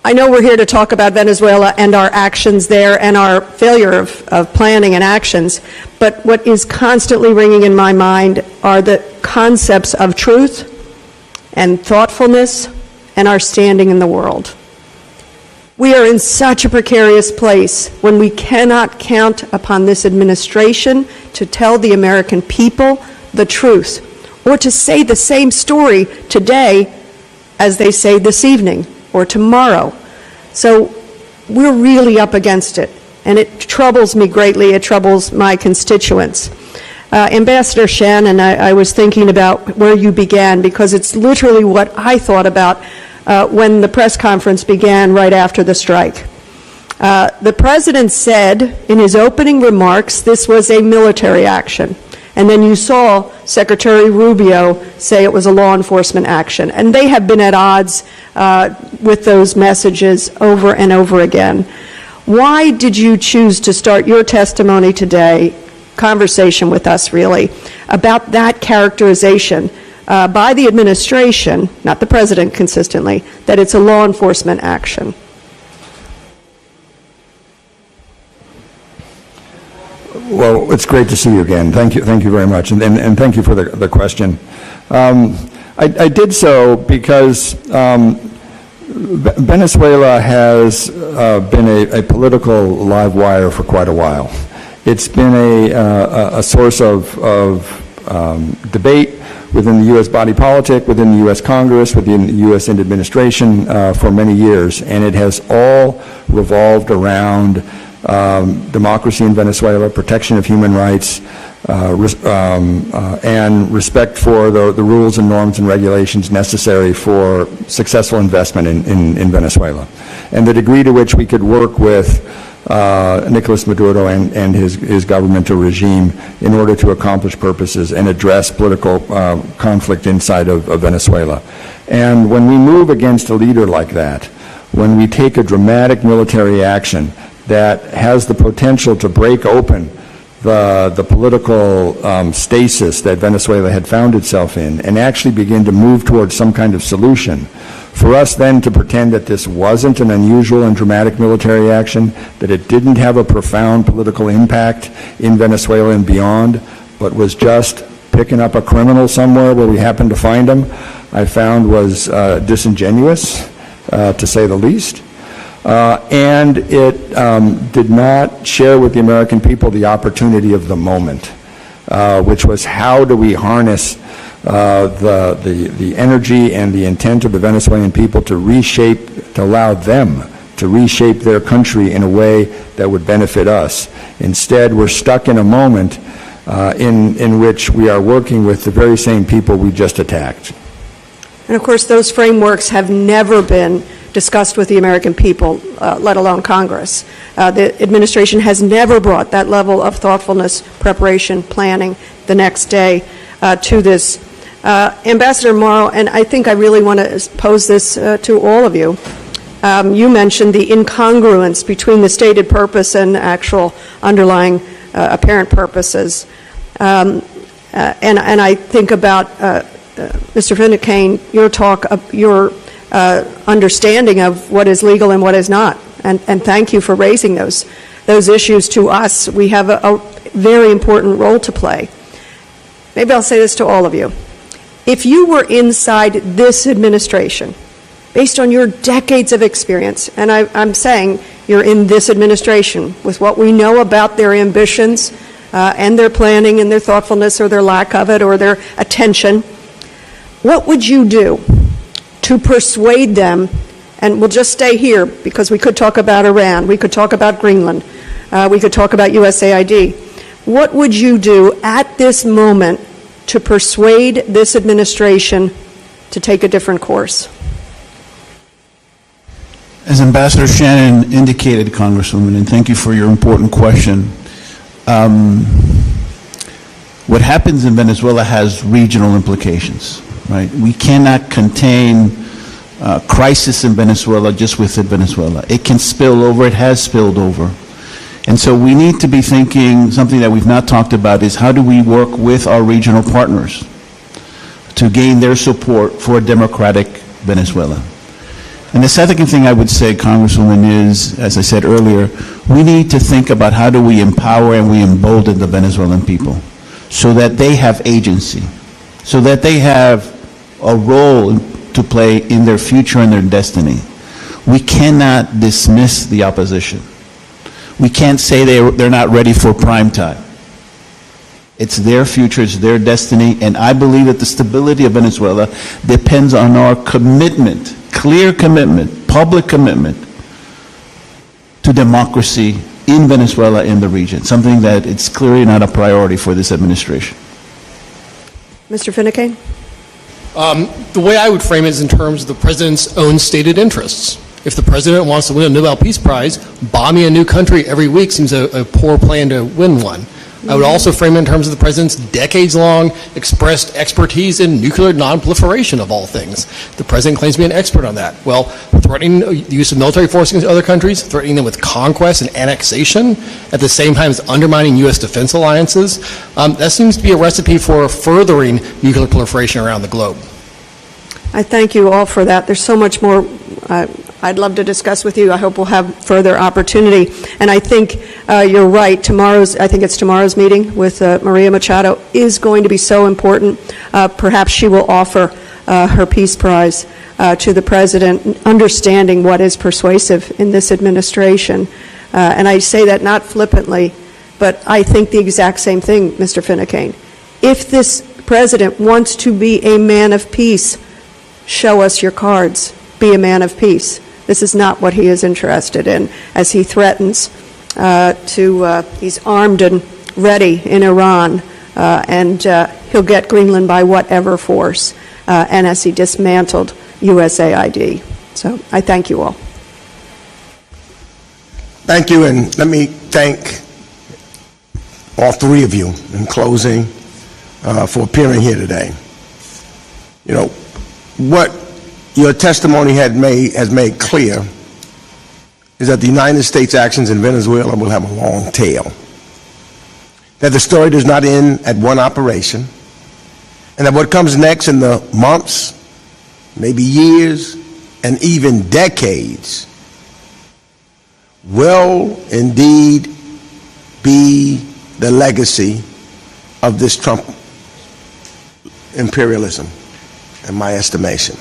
O: I know we're here to talk about Venezuela and our actions there and our failure of planning and actions, but what is constantly ringing in my mind are the concepts of truth and thoughtfulness and our standing in the world. We are in such a precarious place when we cannot count upon this administration to tell the American people the truth or to say the same story today as they say this evening or tomorrow. So we're really up against it, and it troubles me greatly. It troubles my constituents. Ambassador Shannon, I was thinking about where you began, because it's literally what I thought about when the press conference began right after the strike. The President said in his opening remarks this was a military action, And then you saw Secretary Rubio say it was a law enforcement action. And they have been at odds with those messages over and over again. Why did you choose to start your testimony today, conversation with us really, about that characterization by the administration, not the president consistently, that it's a law enforcement action?
B: Well, it's great to see you again. Thank you very much, and thank you for the question. I did so because Venezuela has been a political live wire for quite a while. It's been a source of debate within the U.S. body politic, within the U.S. Congress, within the U.S. administration for many years, and it has all revolved around democracy in Venezuela, protection of human rights, and respect for the rules and norms and regulations necessary for successful investment in Venezuela. And the degree to which we could work with Nicolas Maduro and his governmental regime in order to accomplish purposes and address political conflict inside of Venezuela. And when we move against a leader like that, when we take a dramatic military action that has the potential to break open the political stasis that Venezuela had found itself in and actually begin to move towards some kind of solution, for us then to pretend that this wasn't an unusual and dramatic military action, that it didn't have a profound political impact in Venezuela and beyond, but was just picking up a criminal somewhere where we happened to find him, I found was disingenuous, to say the least. And it did not share with the American people the opportunity of the moment, which was how do we harness the energy and the intent of the Venezuelan people to allow them to reshape their country in a way that would benefit us. Instead, we're stuck in a moment in which we are working with the very same people we just attacked.
O: And of course, those frameworks have never been discussed with the American people, let alone Congress. The administration has never brought that level of thoughtfulness, preparation, planning the next day to this. Ambassador Morrow, and I think I really want to pose this to all of you. You mentioned the incongruence between the stated purpose and actual underlying apparent purposes. And I think about, Mr. Finucane, your talk, your understanding of what is legal and what is not. And thank you for raising those issues to us. We have a very important role to play. Maybe I'll say this to all of you. If you were inside this administration, based on your decades of experience, and I'm saying you're in this administration, with what we know about their ambitions and their planning and their thoughtfulness or their lack of it or their attention, what would you do to persuade them? And we'll just stay here because we could talk about Iran, we could talk about Greenland, we could talk about USAID. What would you do at this moment to persuade this administration to take a different course?
C: As Ambassador Shannon indicated, Congresswoman, and thank you for your important question, what happens in Venezuela has regional implications, right? We cannot contain crisis in Venezuela just within Venezuela. It can spill over, it has spilled over. And so we need to be thinking, something that we've not talked about is how do we work with our regional partners to gain their support for a democratic Venezuela. And the second thing I would say, Congresswoman, is, as I said earlier, we need to think about how do we empower and we embolden the Venezuelan people so that they have agency, so that they have a role to play in their future and their destiny. We cannot dismiss the opposition. We can't say they're not ready for prime time. It's their future, it's their destiny, and I believe that the stability of Venezuela depends on our commitment, clear commitment, public commitment to democracy in Venezuela, in the region, something that it's clearly not a priority for this administration.
O: Mr. Finucane?
D: The way I would frame it is in terms of the president's own stated interests. If the president wants to win a Nobel Peace Prize, bombing a new country every week seems a poor plan to win one.
P: I would also frame it in terms of the President's decades-long expressed expertise in nuclear non-proliferation, of all things. The President claims to be an expert on that. Well, threatening the use of military force against other countries, threatening them with conquest and annexation, at the same time as undermining U.S. defense alliances, that seems to be a recipe for furthering nuclear proliferation around the globe.
O: I thank you all for that. There's so much more I'd love to discuss with you. I hope we'll have further opportunity. And I think you're right. I think it's tomorrow's meeting with Maria Machado is going to be so important. Perhaps she will offer her Peace Prize to the President, understanding what is persuasive in this administration. And I say that not flippantly, but I think the exact same thing, Mr. Finucane. If this President wants to be a man of peace, show us your cards. Be a man of peace. This is not what he is interested in, as he threatens he's armed and ready in Iran, and he'll get Greenland by whatever force, and as he dismantled USAID. So I thank you all.
A: Thank you, and let me thank all three of you in closing for appearing here today. You know, what your testimony has made clear is that the United States actions in Venezuela will have a long tail, that the story does not end at one operation, and that what comes next in the months, maybe years, and even decades will indeed be the legacy of this Trump imperialism, in my estimation.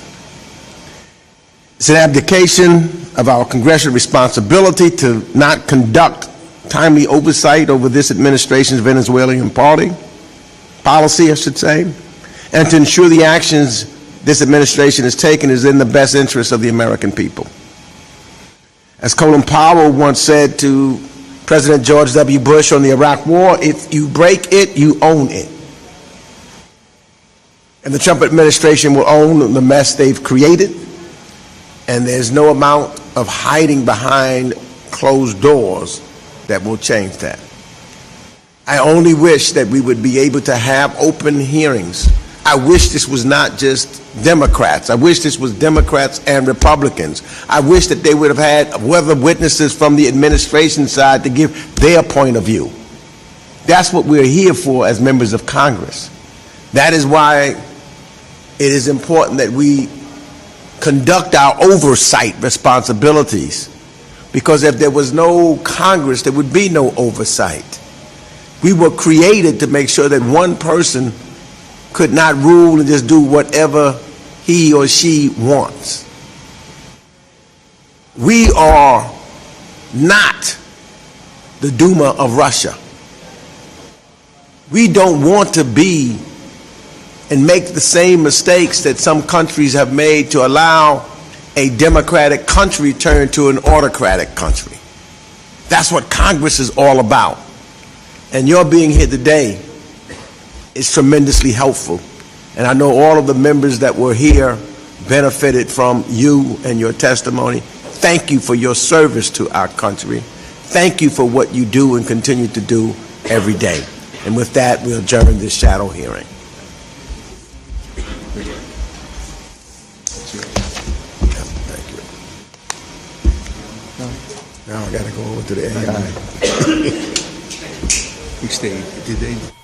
A: It's an abdication of our congressional responsibility to not conduct timely oversight over this administration's Venezuelan policy, I should say, and to ensure the actions this administration has taken is in the best interest of the American people. As Colin Powell once said to President George W. Bush on the Iraq War, if you break it, you own it. And the Trump administration will own the mess they've created, and there's no amount of hiding behind closed doors that will change that. I only wish that we would be able to have open hearings. I wish this was not just Democrats. I wish this was Democrats and Republicans. I wish that they would have had other witnesses from the administration side to give their point of view. That's what we're here for as members of Congress. That is why it is important that we conduct our oversight responsibilities, because if there was no Congress, there would be no oversight. We were created to make sure that one person could not rule and just do whatever he or she wants. We are not the Duma of Russia. We don't want to be and make the same mistakes that some countries have made to allow a democratic country turn to an autocratic country. That's what Congress is all about. And your being here today is tremendously helpful. And I know all of the members that were here benefited from you and your testimony. Thank you for your service to our country. Thank you for what you do and continue to do every day. And with that, we'll adjourn this shadow hearing. Now I got to go over to the AI.
Q: We stayed. Did they?